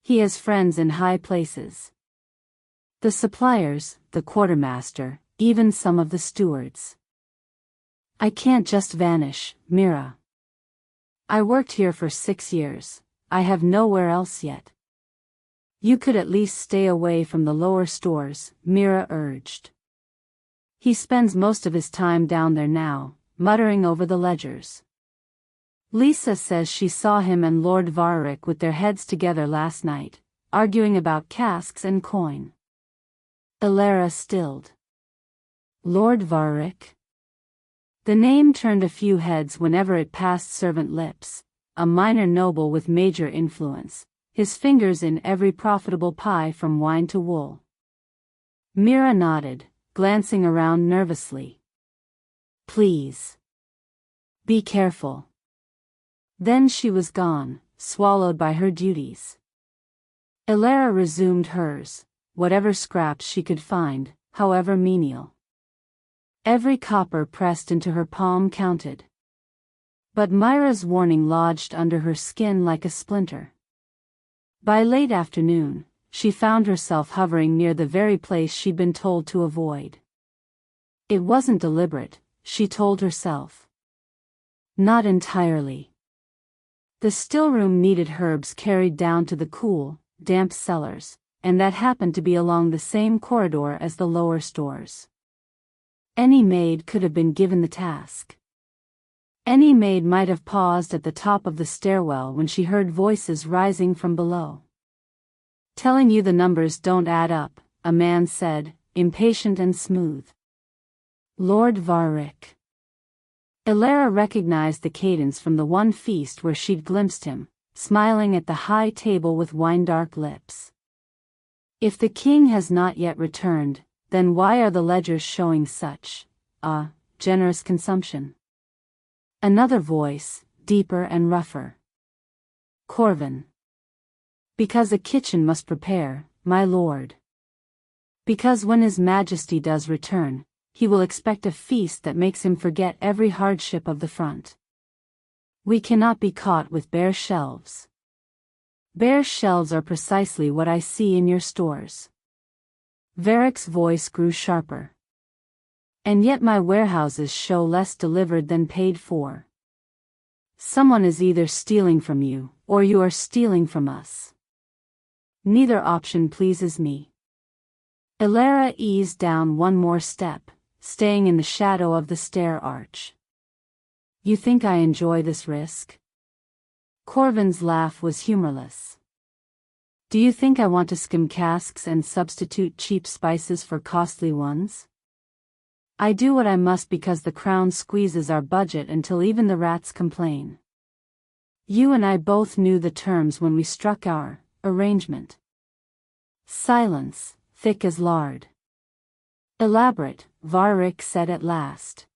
He has friends in high places. The suppliers, the quartermaster, even some of the stewards. I can't just vanish, Mira. I worked here for 6 years, I have nowhere else yet." "You could at least stay away from the lower stores," Mira urged. "He spends most of his time down there now, muttering over the ledgers. Lisa says she saw him and Lord Varric with their heads together last night, arguing about casks and coin." Elara stilled. Lord Varric? The name turned a few heads whenever it passed servant lips, a minor noble with major influence, his fingers in every profitable pie from wine to wool. Mira nodded, glancing around nervously. "Please. Be careful." Then she was gone, swallowed by her duties. Elara resumed hers, whatever scraps she could find, however menial. Every copper pressed into her palm counted. But Myra's warning lodged under her skin like a splinter. By late afternoon, she found herself hovering near the very place she'd been told to avoid. It wasn't deliberate, she told herself. Not entirely. The stillroom needed herbs carried down to the cool, damp cellars, and that happened to be along the same corridor as the lower stores. Any maid could have been given the task. Any maid might have paused at the top of the stairwell when she heard voices rising from below. Telling you the numbers don't add up, a man said, impatient and smooth. Lord Varric. Elara recognized the cadence from the one feast where she'd glimpsed him, smiling at the high table with wine-dark lips. If the king has not yet returned, then why are the ledgers showing such, generous consumption? Another voice, deeper and rougher. Corvin. Because a kitchen must prepare, my lord. Because when his majesty does return, he will expect a feast that makes him forget every hardship of the front. We cannot be caught with bare shelves. Bare shelves are precisely what I see in your stores. Varric's voice grew sharper. And yet my warehouses show less delivered than paid for. Someone is either stealing from you, or you are stealing from us. Neither option pleases me. Elara eased down one more step, staying in the shadow of the stair arch. You think I enjoy this risk? Corvin's laugh was humorless. Do you think I want to skim casks and substitute cheap spices for costly ones? I do what I must because the crown squeezes our budget until even the rats complain. You and I both knew the terms when we struck our arrangement. Silence, thick as lard. Elaborate, Varric said at last.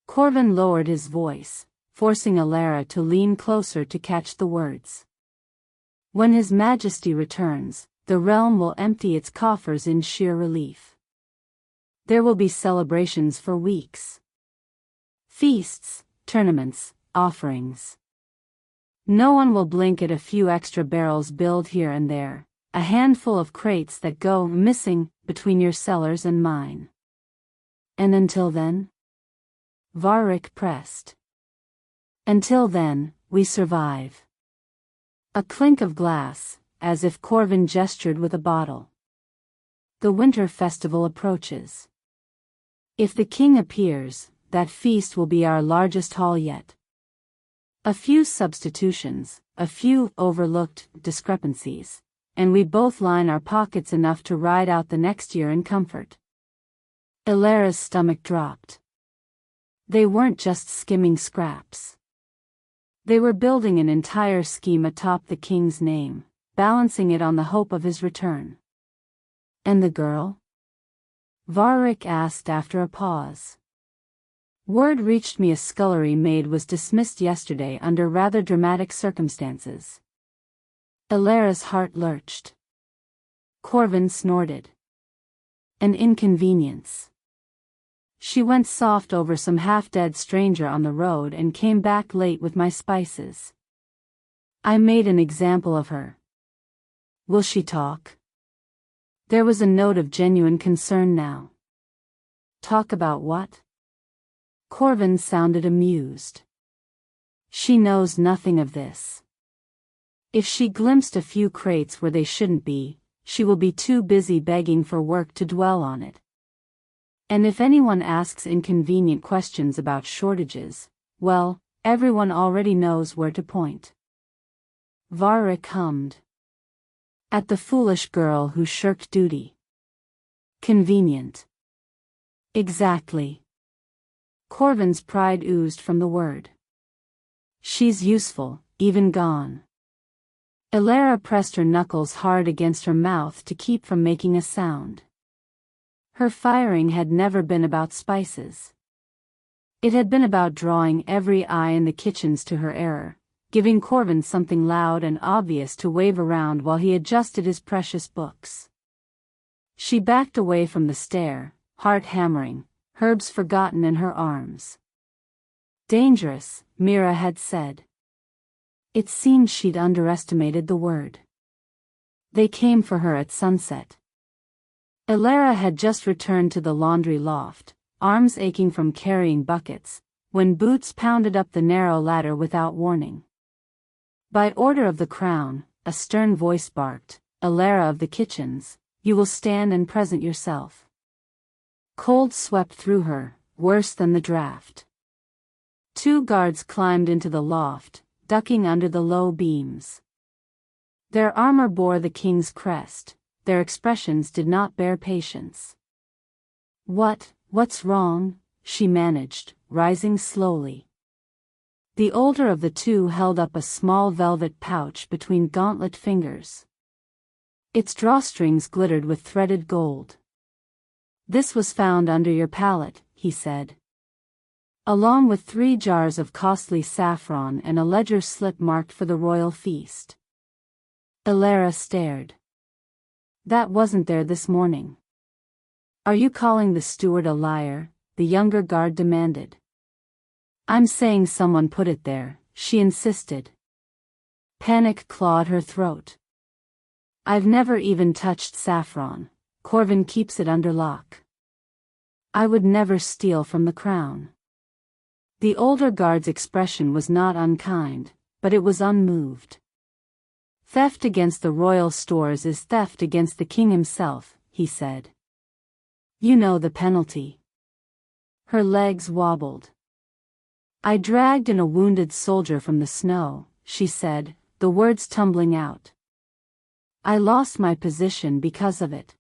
Corvin lowered his voice, forcing Elara to lean closer to catch the words. When His Majesty returns, the realm will empty its coffers in sheer relief. There will be celebrations for weeks. Feasts, tournaments, offerings. No one will blink at a few extra barrels billed here and there, a handful of crates that go missing between your cellars and mine. And until then? Varric pressed. Until then, we survive. A clink of glass, as if Corvin gestured with a bottle. The winter festival approaches. If the king appears, that feast will be our largest haul yet. A few substitutions, a few overlooked discrepancies, and we both line our pockets enough to ride out the next year in comfort. Elara's stomach dropped. They weren't just skimming scraps. They were building an entire scheme atop the king's name, balancing it on the hope of his return. And the girl? Varric asked after a pause. Word reached me a scullery maid was dismissed yesterday under rather dramatic circumstances. Elara's heart lurched. Corvin snorted. An inconvenience. She went soft over some half-dead stranger on the road and came back late with my spices. I made an example of her. Will she talk? There was a note of genuine concern now. Talk about what? Corvin sounded amused. She knows nothing of this. If she glimpsed a few crates where they shouldn't be, she will be too busy begging for work to dwell on it. And if anyone asks inconvenient questions about shortages, well, everyone already knows where to point. Varric hummed. At the foolish girl who shirked duty. Convenient. Exactly. Corvin's pride oozed from the word. She's useful, even gone. Elara pressed her knuckles hard against her mouth to keep from making a sound. Her firing had never been about spices. It had been about drawing every eye in the kitchens to her error, giving Corvin something loud and obvious to wave around while he adjusted his precious books. She backed away from the stair, heart hammering, herbs forgotten in her arms. Dangerous, Mira had said. It seemed she'd underestimated the word. They came for her at sunset. Elara had just returned to the laundry loft, arms aching from carrying buckets, when boots pounded up the narrow ladder without warning. By order of the crown, a stern voice barked, Elara of the kitchens, you will stand and present yourself. Cold swept through her, worse than the draft. 2 guards climbed into the loft, ducking under the low beams. Their armor bore the king's crest, their expressions did not bear patience. What's wrong? She managed, rising slowly. The older of the two held up a small velvet pouch between gauntlet fingers. Its drawstrings glittered with threaded gold. This was found under your pallet, he said. Along with 3 jars of costly saffron and a ledger slip marked for the royal feast. Elara stared. That wasn't there this morning. Are you calling the steward a liar? The younger guard demanded. I'm saying someone put it there, she insisted. Panic clawed her throat. I've never even touched saffron. Corvin keeps it under lock. I would never steal from the crown. The older guard's expression was not unkind, but it was unmoved. Theft against the royal stores is theft against the king himself, he said. You know the penalty. Her legs wobbled. I dragged in a wounded soldier from the snow, she said, the words tumbling out. I lost my position because of it.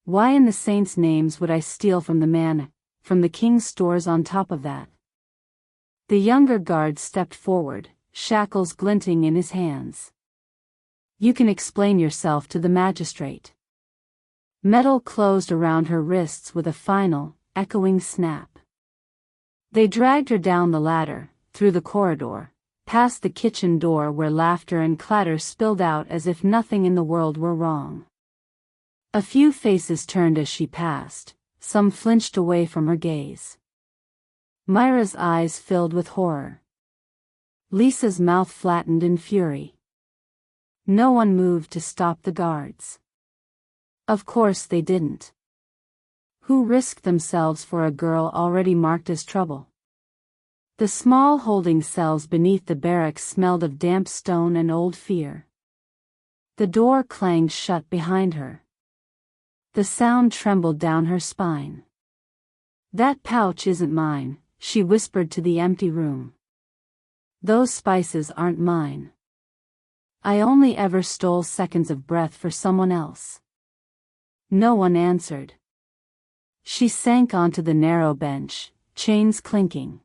Why in the saints' names would I steal from the king's stores on top of that? The younger guard stepped forward, shackles glinting in his hands. You can explain yourself to the magistrate. Metal closed around her wrists with a final, echoing snap. They dragged her down the ladder, through the corridor, past the kitchen door where laughter and clatter spilled out as if nothing in the world were wrong. A few faces turned as she passed, some flinched away from her gaze. Myra's eyes filled with horror. Lisa's mouth flattened in fury. No one moved to stop the guards. Of course they didn't. Who risked themselves for a girl already marked as trouble? The small holding cells beneath the barracks smelled of damp stone and old fear. The door clanged shut behind her. The sound trembled down her spine. That pouch isn't mine, she whispered to the empty room. Those spices aren't mine. I only ever stole seconds of breath for someone else. No one answered. She sank onto the narrow bench, chains clinking.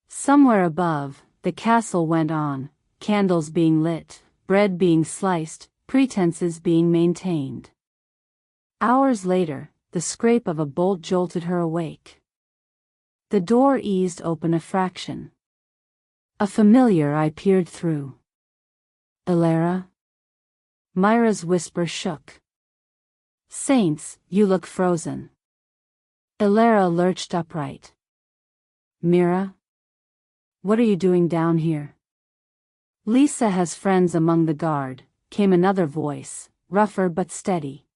Somewhere above, the castle went on, candles being lit, bread being sliced, pretenses being maintained. Hours later, the scrape of a bolt jolted her awake. The door eased open a fraction. A familiar eye peered through. Elara? Myra's whisper shook. Saints, you look frozen. Elara lurched upright. Mira? What are you doing down here? Lisa has friends among the guard, came another voice, rougher but steady.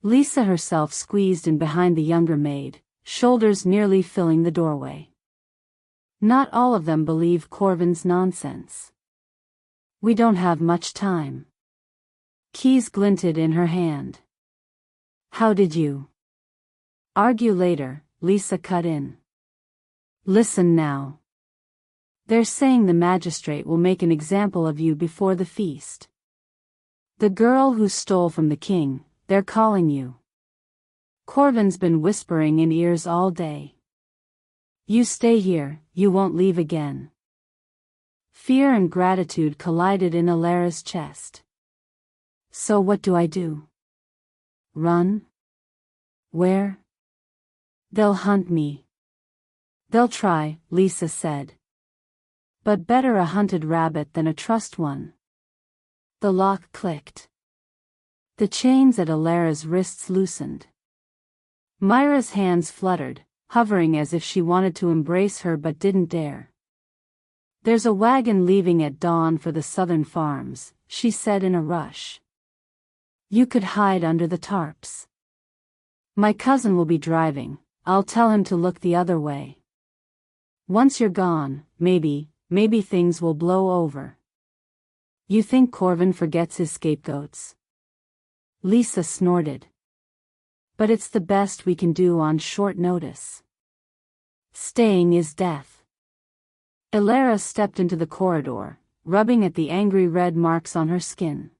Lisa herself squeezed in behind the younger maid, shoulders nearly filling the doorway. Not all of them believe Corvin's nonsense. We don't have much time. Keys glinted in her hand. How did you argue later? Lisa cut in. Listen now. They're saying the magistrate will make an example of you before the feast. The girl who stole from the king, they're calling you. Corvin's been whispering in ears all day. You stay here, you won't leave again. Fear and gratitude collided in Elara's chest. So what do I do? Run? Where? They'll hunt me. They'll try, Lisa said. But better a hunted rabbit than a trussed one. The lock clicked. The chains at Elara's wrists loosened. Myra's hands fluttered, hovering as if she wanted to embrace her but didn't dare. There's a wagon leaving at dawn for the southern farms, she said in a rush. You could hide under the tarps. My cousin will be driving, I'll tell him to look the other way. Once you're gone, maybe things will blow over. You think Corvin forgets his scapegoats? Lisa snorted. But it's the best we can do on short notice. Staying is death. Elara stepped into the corridor, rubbing at the angry red marks on her skin.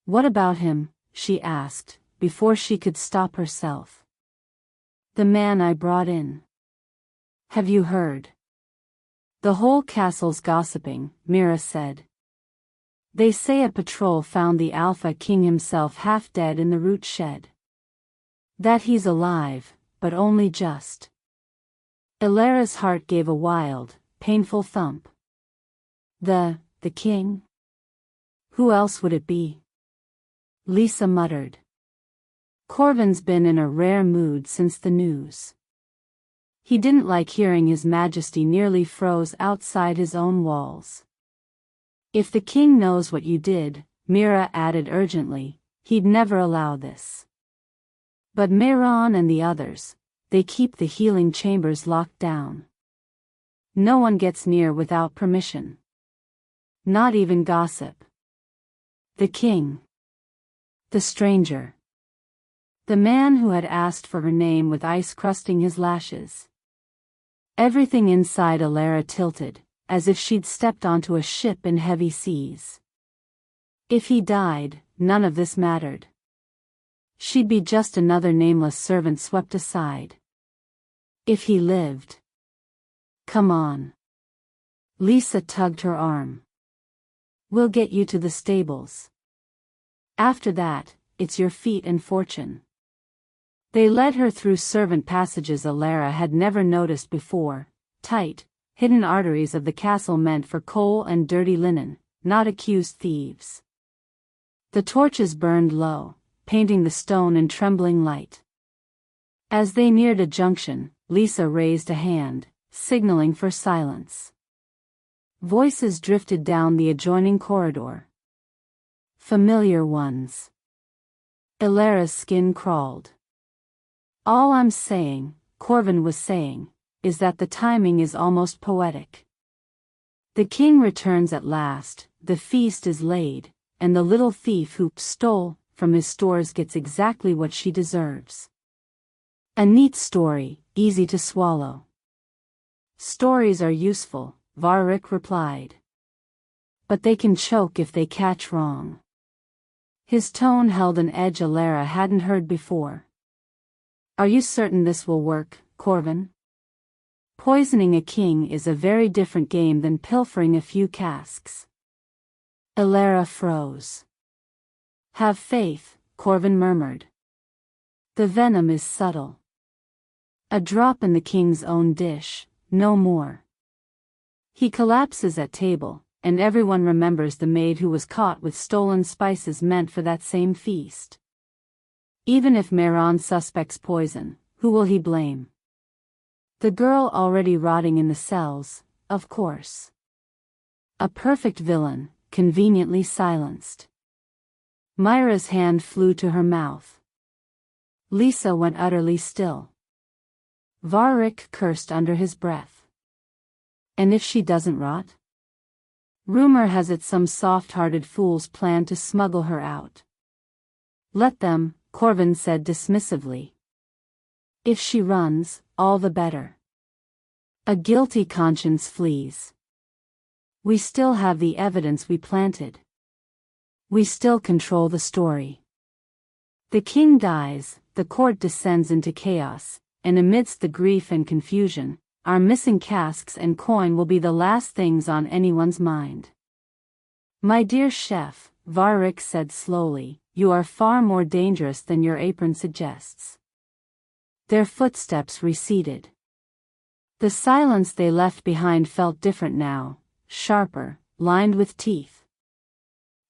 "What about him?" she asked, before she could stop herself. "The man I brought in. Have you heard?" "The whole castle's gossiping," Mira said. "They say a patrol found the Alpha King himself half dead in the root shed. That he's alive, but only just." Ilara's heart gave a wild, painful thump. The king? Who else would it be?" Lisa muttered. Corvin's been in a rare mood since the news. He didn't like hearing His Majesty nearly froze outside his own walls. "If the king knows what you did," Mira added urgently, "he'd never allow this. But Mehran and the others, they keep the healing chambers locked down. No one gets near without permission. Not even gossip. The king. The stranger. The man who had asked for her name with ice crusting his lashes." Everything inside Ilara tilted, as if she'd stepped onto a ship in heavy seas. If he died, none of this mattered. She'd be just another nameless servant swept aside. If he lived. "Come on." Lisa tugged her arm. "We'll get you to the stables. After that, it's your feet and fortune." They led her through servant passages Ilara had never noticed before, tight, hidden arteries of the castle meant for coal and dirty linen, not accused thieves. The torches burned low, painting the stone in trembling light. As they neared a junction, Lisa raised a hand, signaling for silence. Voices drifted down the adjoining corridor. Familiar ones. Ilara's skin crawled. "All I'm saying," Corvin was saying, "is that the timing is almost poetic. The king returns at last, the feast is laid, and the little thief who stole from his stores gets exactly what she deserves. A neat story, easy to swallow." "Stories are useful," Varric replied. "But they can choke if they catch wrong." His tone held an edge Ilara hadn't heard before. "Are you certain this will work, Corvin? Poisoning a king is a very different game than pilfering a few casks." Ilara froze. "Have faith," Corvin murmured. "The venom is subtle. A drop in the king's own dish, no more. He collapses at table, and everyone remembers the maid who was caught with stolen spices meant for that same feast. Even if Mehran suspects poison, who will he blame? The girl already rotting in the cells, of course. A perfect villain, conveniently silenced." Myra's hand flew to her mouth. Lisa went utterly still. Varric cursed under his breath. "And if she doesn't rot? Rumor has it some soft-hearted fools plan to smuggle her out." "Let them," Corvin said dismissively. "If she runs, all the better. A guilty conscience flees. We still have the evidence we planted. We still control the story. The king dies, the court descends into chaos, and amidst the grief and confusion, our missing casks and coin will be the last things on anyone's mind." "My dear chef," Varric said slowly, "you are far more dangerous than your apron suggests." Their footsteps receded. The silence they left behind felt different now, sharper, lined with teeth.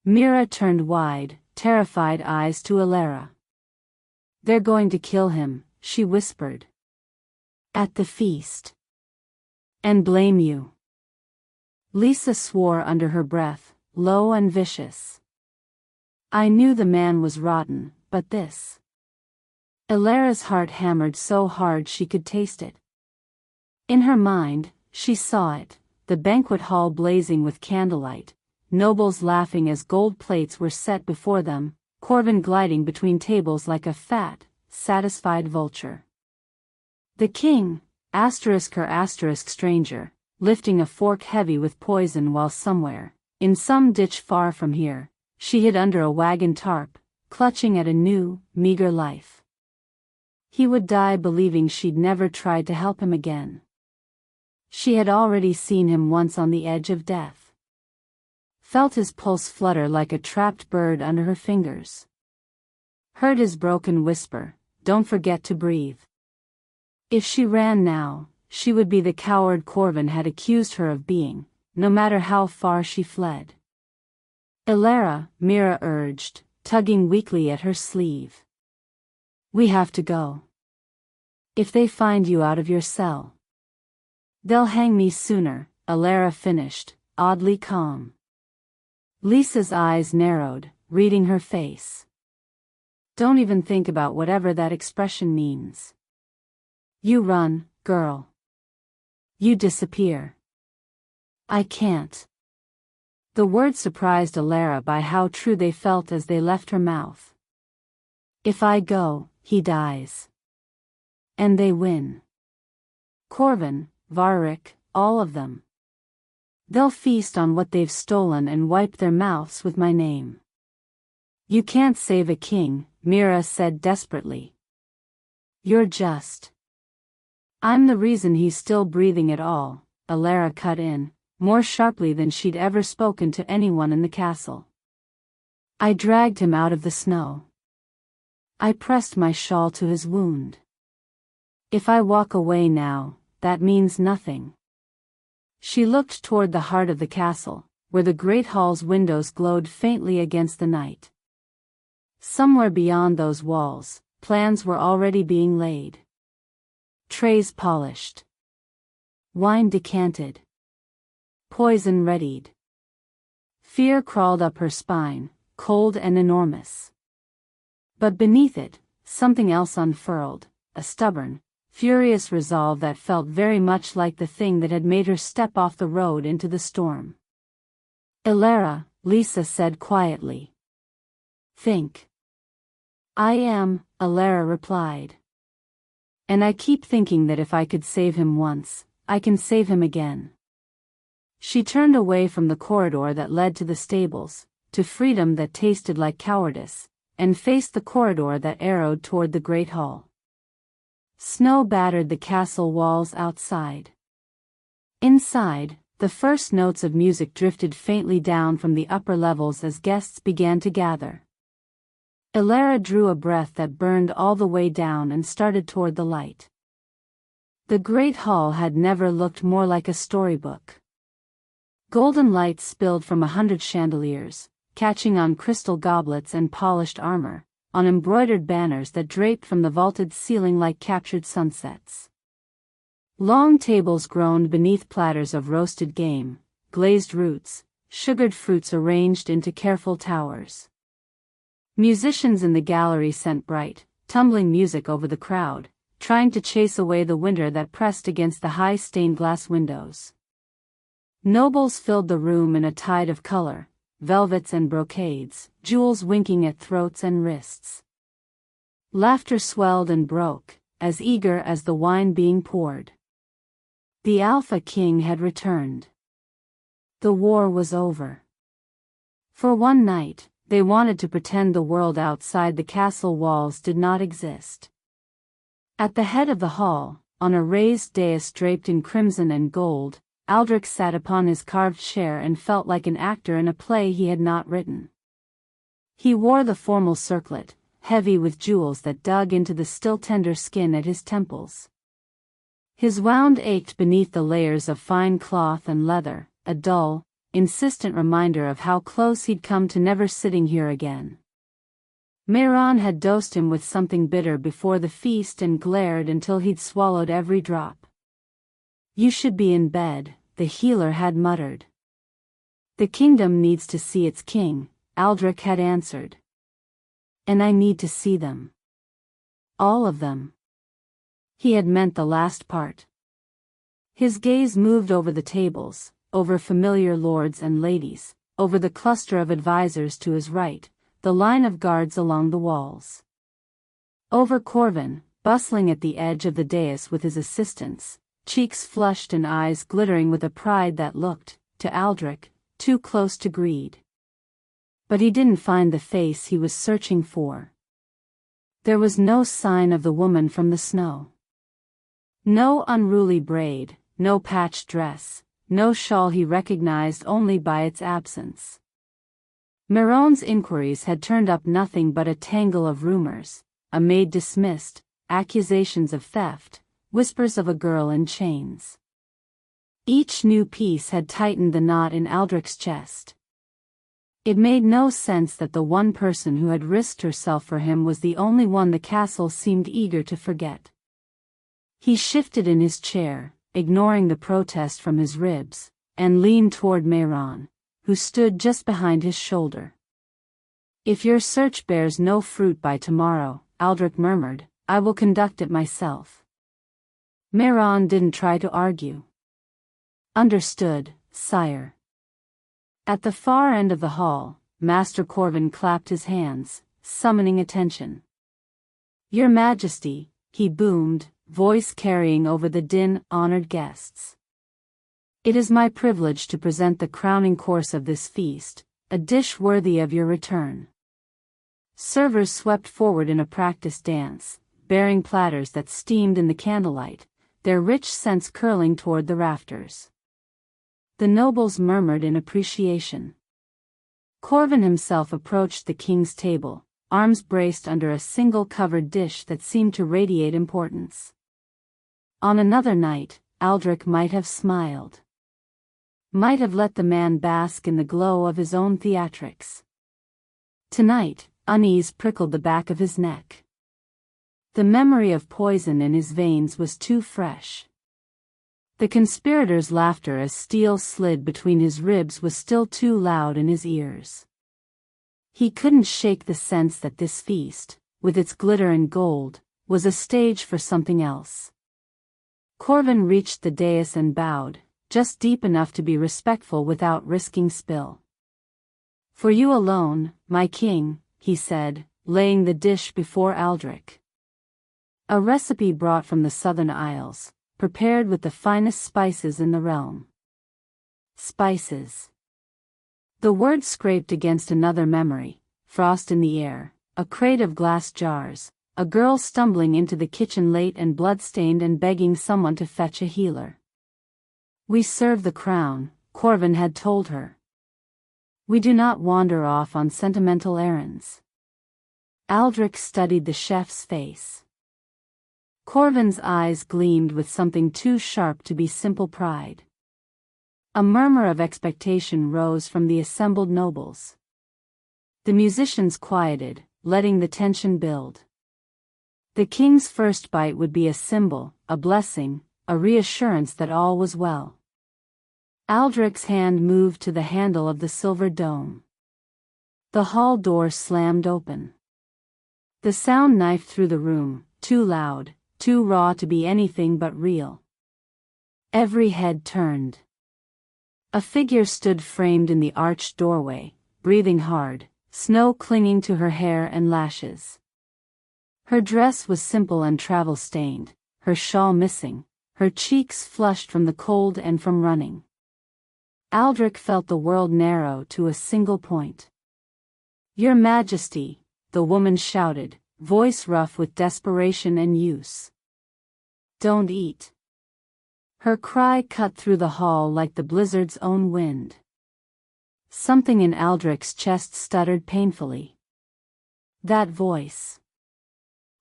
Mira turned wide, terrified eyes to Ilara. "They're going to kill him," she whispered. "At the feast. And blame you." Lisa swore under her breath, low and vicious. "I knew the man was rotten, but this." Ilara's heart hammered so hard she could taste it. In her mind, she saw it, the banquet hall blazing with candlelight, nobles laughing as gold plates were set before them, Corvin gliding between tables like a fat, satisfied vulture. The king, *her stranger, lifting a fork heavy with poison while somewhere, in some ditch far from here, she hid under a wagon tarp, clutching at a new, meager life. He would die believing she'd never tried to help him again. She had already seen him once on the edge of death. Felt his pulse flutter like a trapped bird under her fingers. Heard his broken whisper, "Don't forget to breathe." If she ran now, she would be the coward Corvin had accused her of being, no matter how far she fled. "Elara," Mira urged, tugging weakly at her sleeve. "We have to go. If they find you out of your cell, they'll hang me sooner," Elara finished, oddly calm. Lisa's eyes narrowed, reading her face. "Don't even think about whatever that expression means. You run, girl. You disappear." "I can't." The words surprised Elara by how true they felt as they left her mouth. "If I go, he dies. And they win. Corvin, Varric, all of them. They'll feast on what they've stolen and wipe their mouths with my name." "You can't save a king," Mira said desperately. "You're just." "I'm the reason he's still breathing at all," Elara cut in, more sharply than she'd ever spoken to anyone in the castle. "I dragged him out of the snow. I pressed my shawl to his wound. If I walk away now, that means nothing." She looked toward the heart of the castle, where the great hall's windows glowed faintly against the night. Somewhere beyond those walls, plans were already being laid. Trays polished. Wine decanted. Poison readied. Fear crawled up her spine, cold and enormous. But beneath it, something else unfurled, a stubborn, furious resolve that felt very much like the thing that had made her step off the road into the storm. "Elara," Lisa said quietly. "Think." "I am," Elara replied. "And I keep thinking that if I could save him once, I can save him again." She turned away from the corridor that led to the stables, to freedom that tasted like cowardice, and faced the corridor that arrowed toward the great hall. Snow battered the castle walls outside. Inside, the first notes of music drifted faintly down from the upper levels as guests began to gather. Elara drew a breath that burned all the way down and started toward the light. The great hall had never looked more like a storybook. Golden light spilled from 100 chandeliers, catching on crystal goblets and polished armor, on embroidered banners that draped from the vaulted ceiling like captured sunsets. Long tables groaned beneath platters of roasted game, glazed roots, sugared fruits arranged into careful towers. Musicians in the gallery sent bright, tumbling music over the crowd, trying to chase away the winter that pressed against the high stained glass windows. Nobles filled the room in a tide of color, velvets and brocades, jewels winking at throats and wrists. Laughter swelled and broke, as eager as the wine being poured. The Alpha King had returned. The war was over. For one night, they wanted to pretend the world outside the castle walls did not exist. At the head of the hall, on a raised dais draped in crimson and gold, Aldrich sat upon his carved chair and felt like an actor in a play he had not written. He wore the formal circlet, heavy with jewels that dug into the still tender skin at his temples. His wound ached beneath the layers of fine cloth and leather, a dull, insistent reminder of how close he'd come to never sitting here again. Mayron had dosed him with something bitter before the feast and glared until he'd swallowed every drop. "You should be in bed," the healer had muttered. "The kingdom needs to see its king," Aldrich had answered. "And I need to see them. All of them." He had meant the last part. His gaze moved over the tables, over familiar lords and ladies, over the cluster of advisors to his right, the line of guards along the walls. Over Corvin, bustling at the edge of the dais with his assistants, cheeks flushed and eyes glittering with a pride that looked, to Aldrich, too close to greed. But he didn't find the face he was searching for. There was no sign of the woman from the snow. No unruly braid, no patched dress, no shawl he recognized only by its absence. Miron's inquiries had turned up nothing but a tangle of rumors, a maid dismissed, accusations of theft, whispers of a girl in chains. Each new piece had tightened the knot in Aldrich's chest. It made no sense that the one person who had risked herself for him was the only one the castle seemed eager to forget. He shifted in his chair, ignoring the protest from his ribs, and leaned toward Miron, who stood just behind his shoulder. "If your search bears no fruit by tomorrow," Aldrich murmured, "I will conduct it myself." Miron didn't try to argue. "Understood, sire." At the far end of the hall, Master Corvin clapped his hands, summoning attention. "Your Majesty," he boomed, voice carrying over the din, "honored guests. It is my privilege to present the crowning course of this feast, a dish worthy of your return." Servers swept forward in a practice dance, bearing platters that steamed in the candlelight, their rich scents curling toward the rafters. The nobles murmured in appreciation. Corvin himself approached the king's table, arms braced under a single covered dish that seemed to radiate importance. On another night, Aldrich might have smiled. Might have let the man bask in the glow of his own theatrics. Tonight, unease prickled the back of his neck. The memory of poison in his veins was too fresh. The conspirators' laughter as steel slid between his ribs was still too loud in his ears. He couldn't shake the sense that this feast, with its glitter and gold, was a stage for something else. Corvin reached the dais and bowed, just deep enough to be respectful without risking spill. "For you alone, my king," he said, laying the dish before Aldrich. A recipe brought from the southern isles, prepared with the finest spices in the realm. Spices. The word scraped against another memory: frost in the air, a crate of glass jars, a girl stumbling into the kitchen late and blood-stained and begging someone to fetch a healer. "We serve the crown," Corvin had told her. "We do not wander off on sentimental errands." Aldrich studied the chef's face. Corvin's eyes gleamed with something too sharp to be simple pride. A murmur of expectation rose from the assembled nobles. The musicians quieted, letting the tension build. The king's first bite would be a symbol, a blessing, a reassurance that all was well. Aldrich's hand moved to the handle of the silver dome. The hall door slammed open. The sound knifed through the room, too loud, too raw to be anything but real. Every head turned. A figure stood framed in the arched doorway, breathing hard, snow clinging to her hair and lashes. Her dress was simple and travel-stained, her shawl missing, her cheeks flushed from the cold and from running. Aldrich felt the world narrow to a single point. "Your Majesty," the woman shouted, voice rough with desperation and use. "Don't eat." Her cry cut through the hall like the blizzard's own wind. Something in Aldrich's chest stuttered painfully. That voice.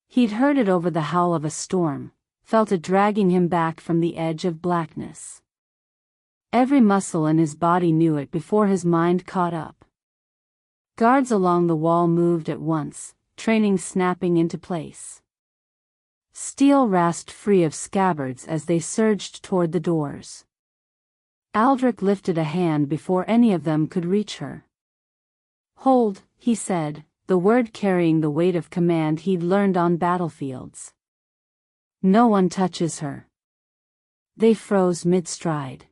He'd heard it over the howl of a storm, felt it dragging him back from the edge of blackness. Every muscle in his body knew it before his mind caught up. Guards along the wall moved at once, training snapping into place. Steel rasped free of scabbards as they surged toward the doors. Aldrich lifted a hand before any of them could reach her. "Hold," he said, the word carrying the weight of command he'd learned on battlefields. "No one touches her." They froze mid-stride.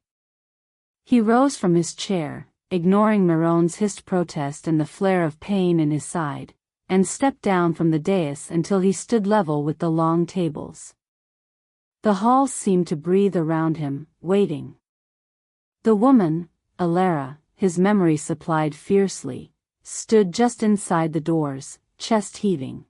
He rose from his chair, ignoring Miron's hissed protest and the flare of pain in his side, and stepped down from the dais until he stood level with the long tables. The hall seemed to breathe around him, waiting. The woman, Alara, his memory supplied fiercely, stood just inside the doors, chest heaving.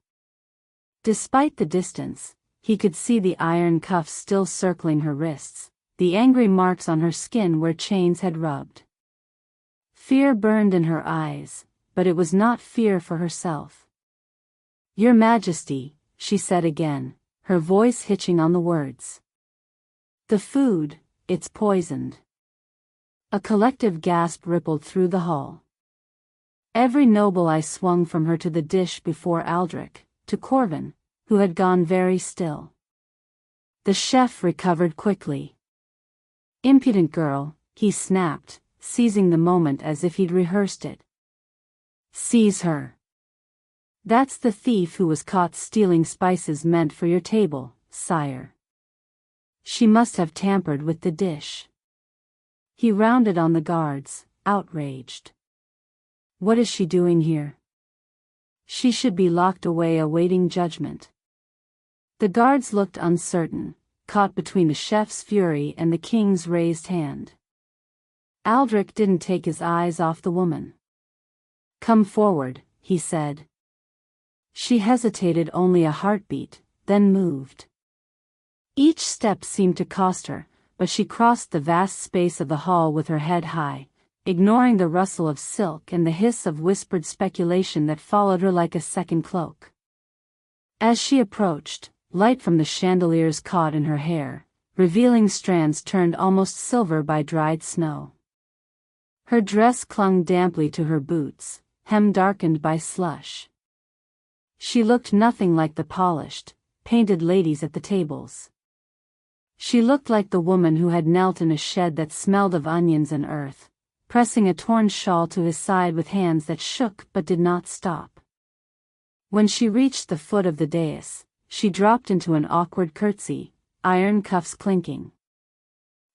Despite the distance, he could see the iron cuffs still circling her wrists, the angry marks on her skin where chains had rubbed. Fear burned in her eyes, but it was not fear for herself. "Your Majesty," she said again, her voice hitching on the words. "The food, it's poisoned." A collective gasp rippled through the hall. Every noble eye swung from her to the dish before Aldrich, to Corvin, who had gone very still. The chef recovered quickly. "Impudent girl," he snapped, seizing the moment as if he'd rehearsed it. "Seize her. That's the thief who was caught stealing spices meant for your table, sire. She must have tampered with the dish." He rounded on the guards, outraged. "What is she doing here? She should be locked away awaiting judgment." The guards looked uncertain, caught between the chef's fury and the king's raised hand. Aldrich didn't take his eyes off the woman. "Come forward," he said. She hesitated only a heartbeat, then moved. Each step seemed to cost her, but she crossed the vast space of the hall with her head high, ignoring the rustle of silk and the hiss of whispered speculation that followed her like a second cloak. As she approached, light from the chandeliers caught in her hair, revealing strands turned almost silver by dried snow. Her dress clung damply to her boots, hem darkened by slush. She looked nothing like the polished, painted ladies at the tables. She looked like the woman who had knelt in a shed that smelled of onions and earth, pressing a torn shawl to his side with hands that shook but did not stop. When she reached the foot of the dais, she dropped into an awkward curtsy, iron cuffs clinking.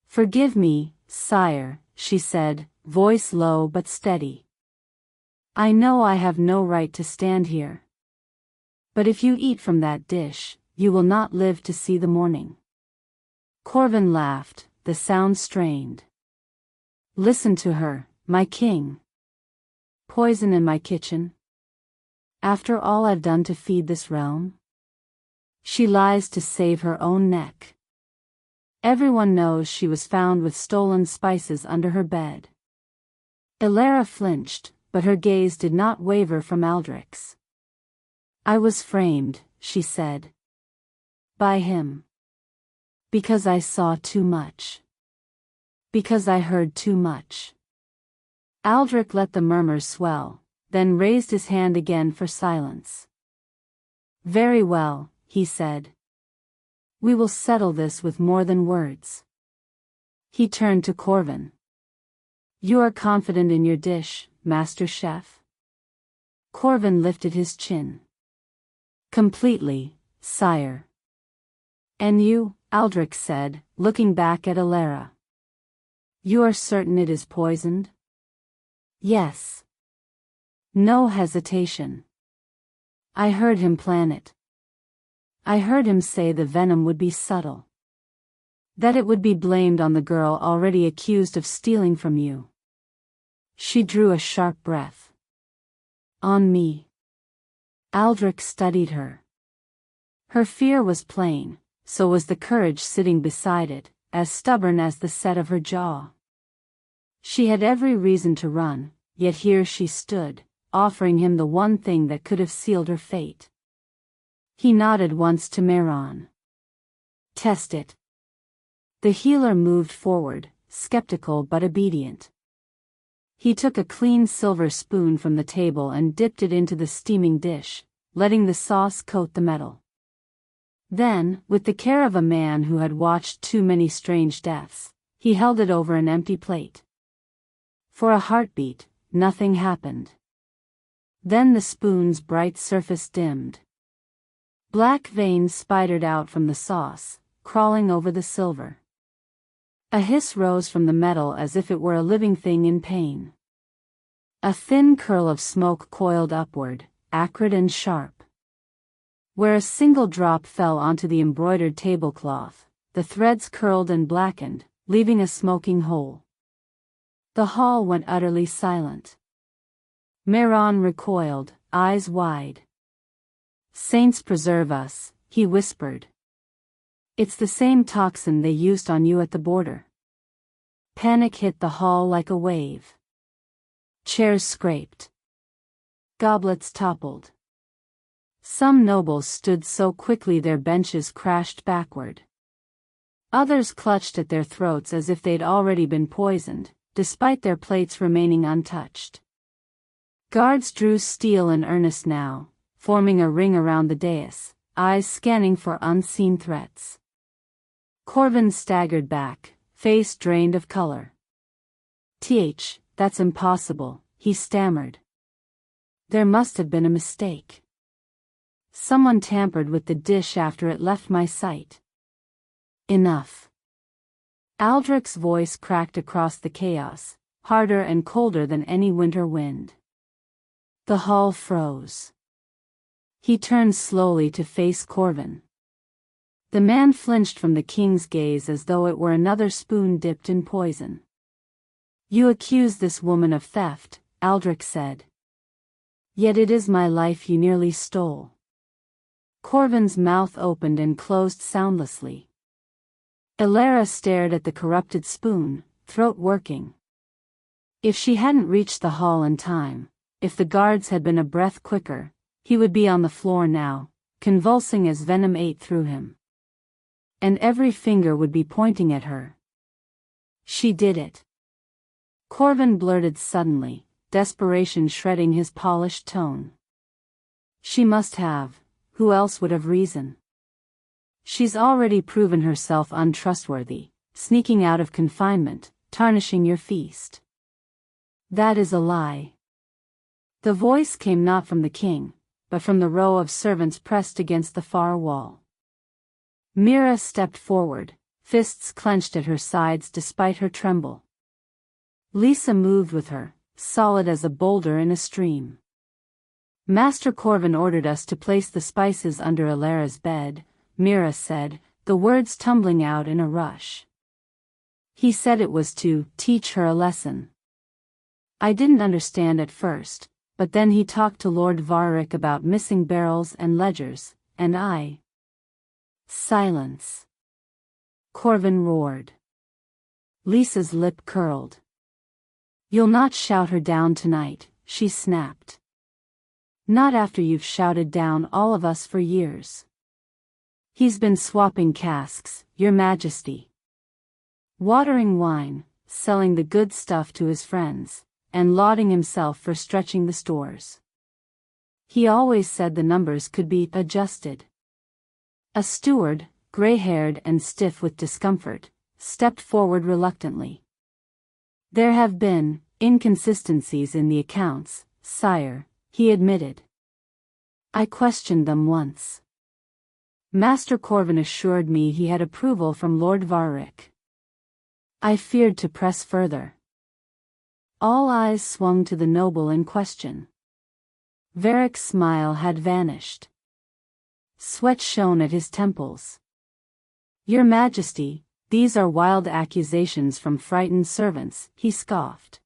"Forgive me, sire," she said, voice low but steady. "I know I have no right to stand here. But if you eat from that dish, you will not live to see the morning." Corvin laughed, the sound strained. "Listen to her, my king. Poison in my kitchen? After all I've done to feed this realm? She lies to save her own neck. Everyone knows she was found with stolen spices under her bed." Alara flinched, but her gaze did not waver from Aldrich's. "I was framed," she said. "By him. Because I saw too much. Because I heard too much." Aldrich let the murmurs swell, then raised his hand again for silence. "Very well," he said. "We will settle this with more than words." He turned to Corvin. "You are confident in your dish, Master Chef?" Corvin lifted his chin. "Completely, sire." "And you?" Aldrich said, looking back at Alara. "You are certain it is poisoned?" "Yes." No hesitation. "I heard him plan it. I heard him say the venom would be subtle. That it would be blamed on the girl already accused of stealing from you." She drew a sharp breath. "On me." Aldrich studied her. Her fear was plain, so was the courage sitting beside it, as stubborn as the set of her jaw. She had every reason to run, yet here she stood, offering him the one thing that could have sealed her fate. He nodded once to Mehran. "Test it." The healer moved forward, skeptical but obedient. He took a clean silver spoon from the table and dipped it into the steaming dish, letting the sauce coat the metal. Then, with the care of a man who had watched too many strange deaths, he held it over an empty plate. For a heartbeat, nothing happened. Then the spoon's bright surface dimmed. Black veins spidered out from the sauce, crawling over the silver. A hiss rose from the metal as if it were a living thing in pain. A thin curl of smoke coiled upward, acrid and sharp. Where a single drop fell onto the embroidered tablecloth, the threads curled and blackened, leaving a smoking hole. The hall went utterly silent. Mehran recoiled, eyes wide. "Saints preserve us," he whispered. "It's the same toxin they used on you at the border." Panic hit the hall like a wave. Chairs scraped. Goblets toppled. Some nobles stood so quickly their benches crashed backward. Others clutched at their throats as if they'd already been poisoned, despite their plates remaining untouched. Guards drew steel in earnest now, forming a ring around the dais, eyes scanning for unseen threats. Corvin staggered back, face drained of color. That's impossible," he stammered. "There must have been a mistake. Someone tampered with the dish after it left my sight." "Enough." Aldrich's voice cracked across the chaos, harder and colder than any winter wind. The hall froze. He turned slowly to face Corvin. The man flinched from the king's gaze as though it were another spoon dipped in poison. "You accuse this woman of theft," Aldrich said. "Yet it is my life you nearly stole." Corvin's mouth opened and closed soundlessly. Elara stared at the corrupted spoon, throat working. If she hadn't reached the hall in time, if the guards had been a breath quicker, he would be on the floor now, convulsing as venom ate through him. And every finger would be pointing at her. She did it. Corvin blurted suddenly, desperation shredding his polished tone. "She must have. Who else would have reason? She's already proven herself untrustworthy, sneaking out of confinement, tarnishing your feast." "That is a lie." The voice came not from the king, but from the row of servants pressed against the far wall. Mira stepped forward, fists clenched at her sides despite her tremble. Lisa moved with her, solid as a boulder in a stream. "Master Corvin ordered us to place the spices under Elara's bed," Mira said, the words tumbling out in a rush. "He said it was to teach her a lesson. I didn't understand at first, but then he talked to Lord Varric about missing barrels and ledgers, and I—" "Silence!" Corvin roared. Lisa's lip curled. "You'll not shout her down tonight," she snapped. "Not after you've shouted down all of us for years. He's been swapping casks, Your Majesty. Watering wine, selling the good stuff to his friends, and lauding himself for stretching the stores. He always said the numbers could be adjusted." A steward, gray-haired and stiff with discomfort, stepped forward reluctantly. "There have been inconsistencies in the accounts, sire," he admitted. "I questioned them once. Master Corvin assured me he had approval from Lord Varric. I feared to press further." All eyes swung to the noble in question. Varric's smile had vanished. Sweat shone at his temples. "Your Majesty, these are wild accusations from frightened servants," he scoffed.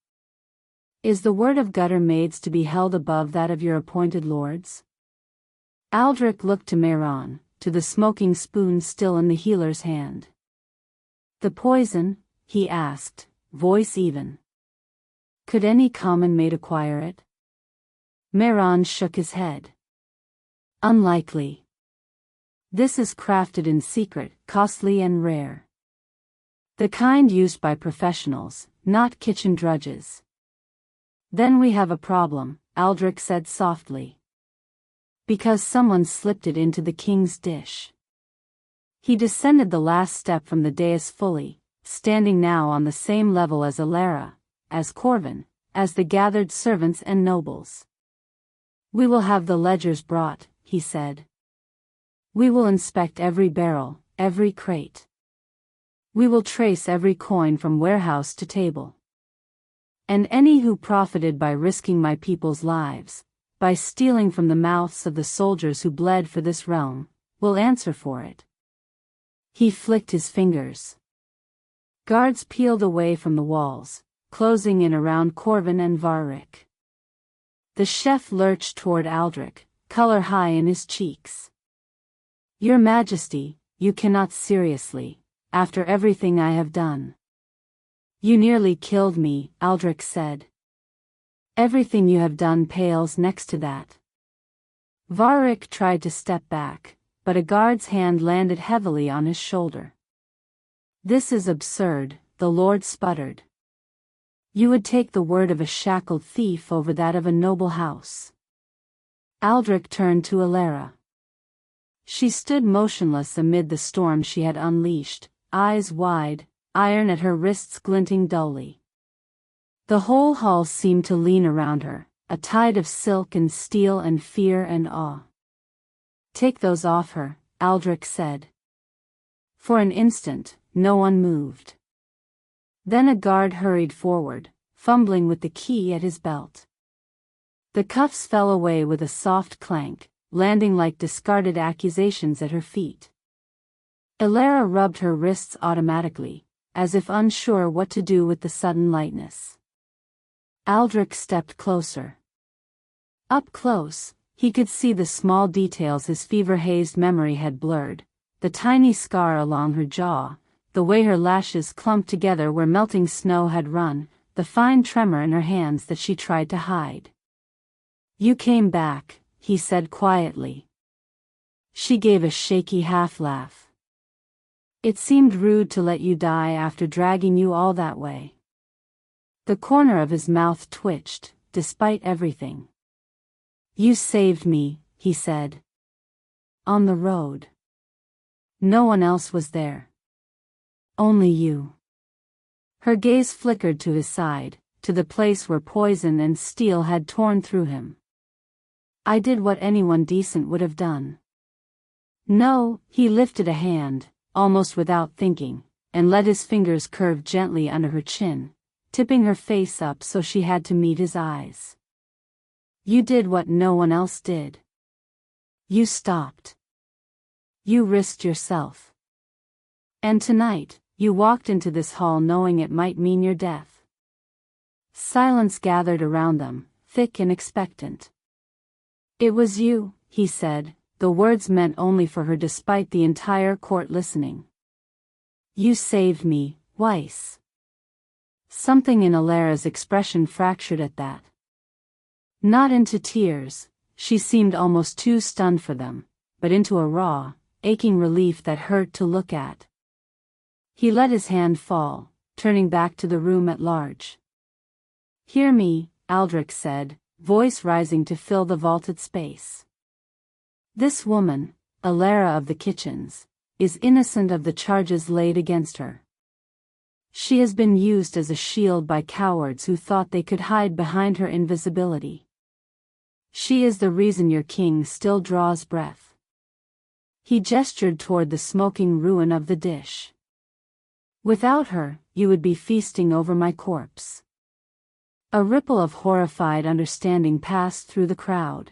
"Is the word of gutter maids to be held above that of your appointed lords?" Aldrich looked to Mehran, to the smoking spoon still in the healer's hand. "The poison?" he asked, voice even. "Could any common maid acquire it?" Mehran shook his head. "Unlikely. This is crafted in secret, costly and rare. The kind used by professionals, not kitchen drudges." "Then we have a problem," Aldrich said softly. "Because someone slipped it into the king's dish." He descended the last step from the dais fully, standing now on the same level as Elara, as Corvin, as the gathered servants and nobles. "We will have the ledgers brought," he said. "We will inspect every barrel, every crate. We will trace every coin from warehouse to table. And any who profited by risking my people's lives, by stealing from the mouths of the soldiers who bled for this realm, will answer for it." He flicked his fingers. Guards peeled away from the walls, closing in around Corvin and Varric. The chef lurched toward Aldrich, color high in his cheeks. Your Majesty, you cannot seriously, after everything I have done. You nearly killed me, Aldrich said. Everything you have done pales next to that. Varric tried to step back, but a guard's hand landed heavily on his shoulder. This is absurd, the Lord sputtered. You would take the word of a shackled thief over that of a noble house. Aldrich turned to Alara. She stood motionless amid the storm she had unleashed, eyes wide, iron at her wrists glinting dully. The whole hall seemed to lean around her, a tide of silk and steel and fear and awe. Take those off her, Aldrich said. For an instant, no one moved. Then a guard hurried forward, fumbling with the key at his belt. The cuffs fell away with a soft clank, landing like discarded accusations at her feet. Alara rubbed her wrists automatically, as if unsure what to do with the sudden lightness. Aldrich stepped closer. Up close, he could see the small details his fever-hazed memory had blurred, the tiny scar along her jaw, the way her lashes clumped together where melting snow had run, the fine tremor in her hands that she tried to hide. You came back, he said quietly. She gave a shaky half-laugh. It seemed rude to let you die after dragging you all that way. The corner of his mouth twitched, despite everything. You saved me, he said. On the road. No one else was there. Only you. Her gaze flickered to his side, to the place where poison and steel had torn through him. I did what anyone decent would have done. No, he lifted a hand, almost without thinking, and let his fingers curve gently under her chin, tipping her face up so she had to meet his eyes. You did what no one else did. You stopped. You risked yourself. And tonight, you walked into this hall knowing it might mean your death. Silence gathered around them, thick and expectant. It was you, he said, the words meant only for her despite the entire court listening. You saved me, Weiss. Something in Alara's expression fractured at that. Not into tears, she seemed almost too stunned for them, but into a raw, aching relief that hurt to look at. He let his hand fall, turning back to the room at large. Hear me, Aldrich said, voice rising to fill the vaulted space. This woman, Alara of the Kitchens, is innocent of the charges laid against her. She has been used as a shield by cowards who thought they could hide behind her invisibility. She is the reason your king still draws breath. He gestured toward the smoking ruin of the dish. Without her, you would be feasting over my corpse. A ripple of horrified understanding passed through the crowd.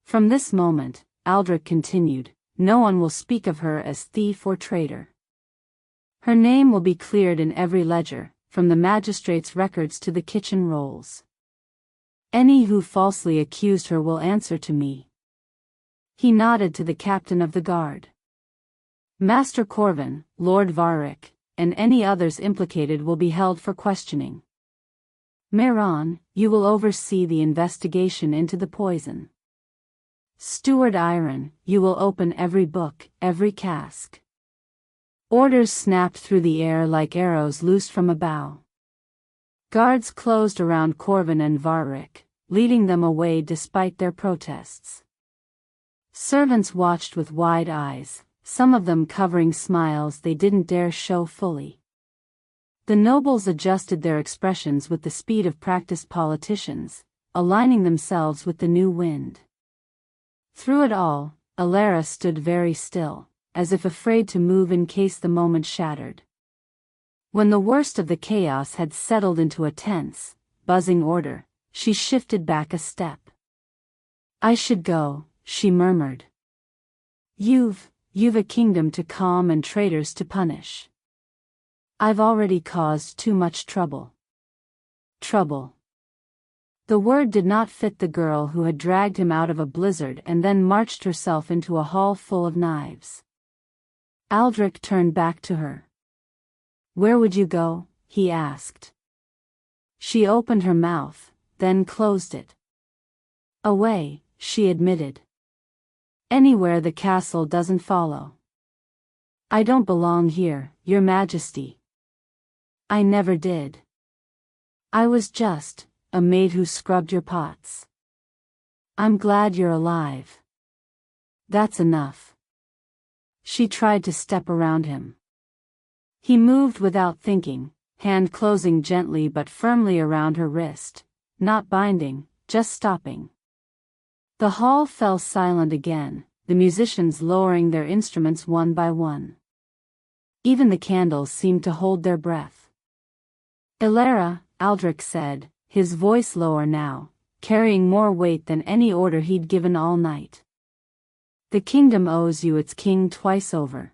From this moment, Aldrich continued, no one will speak of her as thief or traitor. Her name will be cleared in every ledger, from the magistrate's records to the kitchen rolls. Any who falsely accused her will answer to me. He nodded to the captain of the guard. Master Corvin, Lord Varric, and any others implicated will be held for questioning. Mehran, you will oversee the investigation into the poison. Steward Iron, you will open every book, every cask. Orders snapped through the air like arrows loosed from a bow. Guards closed around Corvin and Varric, leading them away despite their protests. Servants watched with wide eyes, some of them covering smiles they didn't dare show fully. The nobles adjusted their expressions with the speed of practiced politicians, aligning themselves with the new wind. Through it all, Alara stood very still, as if afraid to move in case the moment shattered. When the worst of the chaos had settled into a tense, buzzing order, she shifted back a step. I should go, she murmured. You've a kingdom to calm and traitors to punish. I've already caused too much trouble. Trouble. The word did not fit the girl who had dragged him out of a blizzard and then marched herself into a hall full of knives. Aldrich turned back to her. Where would you go? He asked. She opened her mouth, then closed it. Away, she admitted. Anywhere the castle doesn't follow. I don't belong here, Your Majesty. I never did. I was just a maid who scrubbed your pots. I'm glad you're alive. That's enough. She tried to step around him. He moved without thinking, hand closing gently but firmly around her wrist, not binding, just stopping. The hall fell silent again, the musicians lowering their instruments one by one. Even the candles seemed to hold their breath. Elara, Aldrich said, his voice lower now, carrying more weight than any order he'd given all night. The kingdom owes you its king twice over.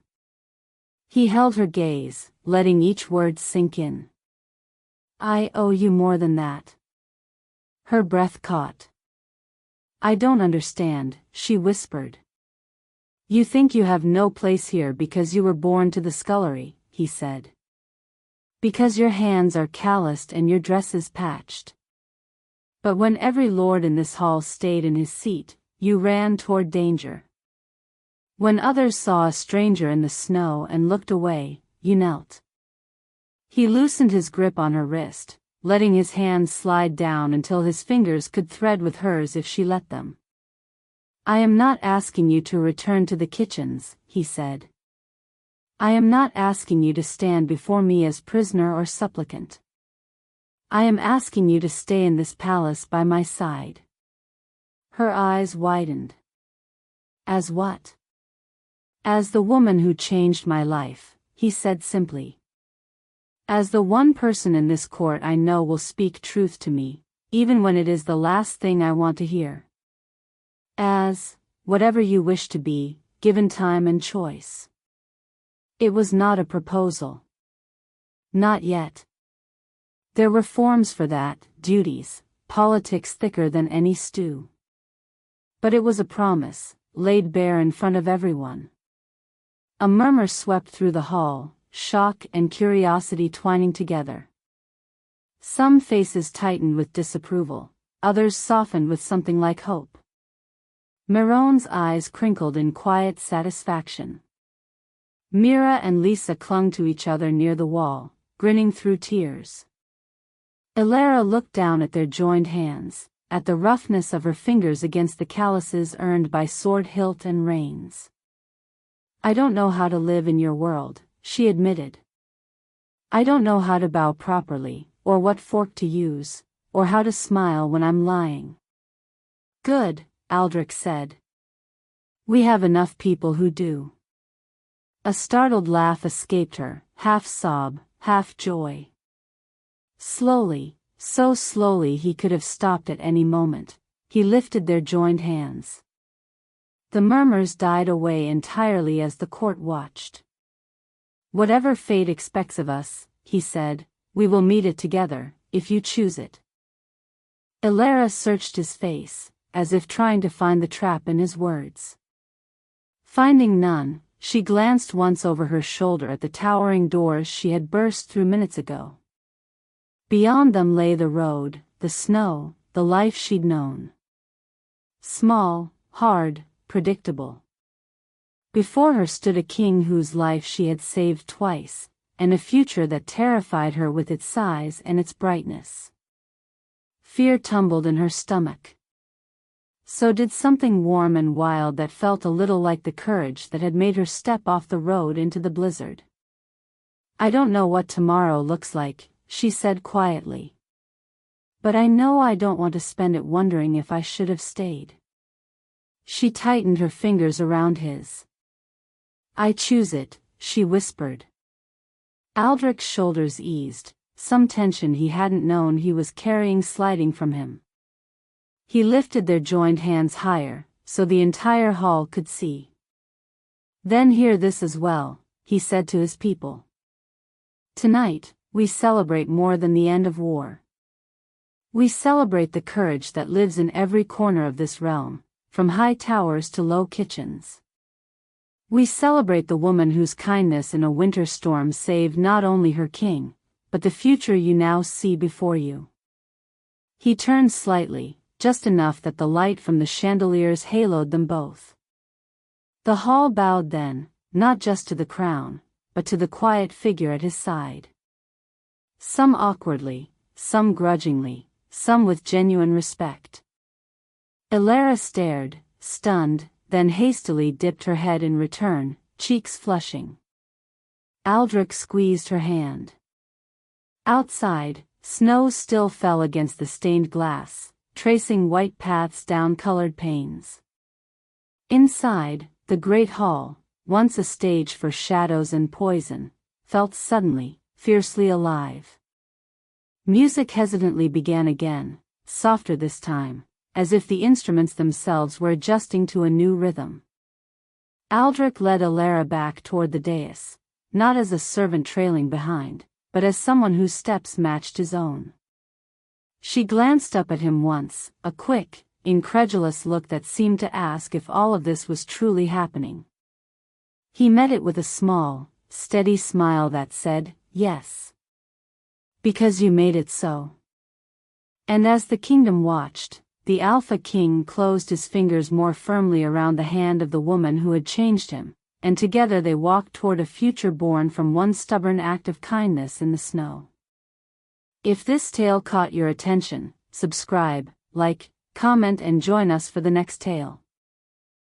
He held her gaze, letting each word sink in. I owe you more than that. Her breath caught. I don't understand, she whispered. You think you have no place here because you were born to the scullery, he said. Because your hands are calloused and your dress is patched. But when every lord in this hall stayed in his seat, you ran toward danger. When others saw a stranger in the snow and looked away, you knelt. He loosened his grip on her wrist, letting his hands slide down until his fingers could thread with hers if she let them. I am not asking you to return to the kitchens, he said. I am not asking you to stand before me as prisoner or supplicant. I am asking you to stay in this palace by my side. Her eyes widened. As what? As the woman who changed my life, he said simply. As the one person in this court I know will speak truth to me, even when it is the last thing I want to hear. As, whatever you wish to be, given time and choice. It was not a proposal. Not yet. There were forms for that, duties, politics thicker than any stew. But it was a promise, laid bare in front of everyone. A murmur swept through the hall, shock and curiosity twining together. Some faces tightened with disapproval, others softened with something like hope. Miron's eyes crinkled in quiet satisfaction. Mira and Lisa clung to each other near the wall, grinning through tears. Elara looked down at their joined hands, at the roughness of her fingers against the calluses earned by sword hilt and reins. I don't know how to live in your world, she admitted. I don't know how to bow properly, or what fork to use, or how to smile when I'm lying. Good, Aldrich said. We have enough people who do. A startled laugh escaped her, half sob, half joy. Slowly, so slowly he could have stopped at any moment, he lifted their joined hands. The murmurs died away entirely as the court watched. Whatever fate expects of us, he said, we will meet it together, if you choose it. Elara searched his face, as if trying to find the trap in his words. Finding none, she glanced once over her shoulder at the towering doors she had burst through minutes ago. Beyond them lay the road, the snow, the life she'd known. Small, hard, predictable. Before her stood a king whose life she had saved twice, and a future that terrified her with its size and its brightness. Fear tumbled in her stomach. So did something warm and wild that felt a little like the courage that had made her step off the road into the blizzard. I don't know what tomorrow looks like, she said quietly. But I know I don't want to spend it wondering if I should have stayed. She tightened her fingers around his. I choose it, she whispered. Aldrich's shoulders eased, some tension he hadn't known he was carrying sliding from him. He lifted their joined hands higher, so the entire hall could see. Then hear this as well, he said to his people. Tonight, we celebrate more than the end of war. We celebrate the courage that lives in every corner of this realm, from high towers to low kitchens. We celebrate the woman whose kindness in a winter storm saved not only her king, but the future you now see before you. He turned slightly, just enough that the light from the chandeliers haloed them both. The hall bowed then, not just to the crown, but to the quiet figure at his side. Some awkwardly, some grudgingly, some with genuine respect. Elara stared, stunned, then hastily dipped her head in return, cheeks flushing. Aldrich squeezed her hand. Outside, snow still fell against the stained glass, tracing white paths down colored panes. Inside, the great hall, once a stage for shadows and poison, felt suddenly, fiercely alive. Music hesitantly began again, softer this time, as if the instruments themselves were adjusting to a new rhythm. Aldrich led Elara back toward the dais, not as a servant trailing behind, but as someone whose steps matched his own. She glanced up at him once, a quick, incredulous look that seemed to ask if all of this was truly happening. He met it with a small, steady smile that said, "Yes. Because you made it so." And as the kingdom watched, the Alpha King closed his fingers more firmly around the hand of the woman who had changed him, and together they walked toward a future born from one stubborn act of kindness in the snow. If this tale caught your attention, subscribe, like, comment and join us for the next tale.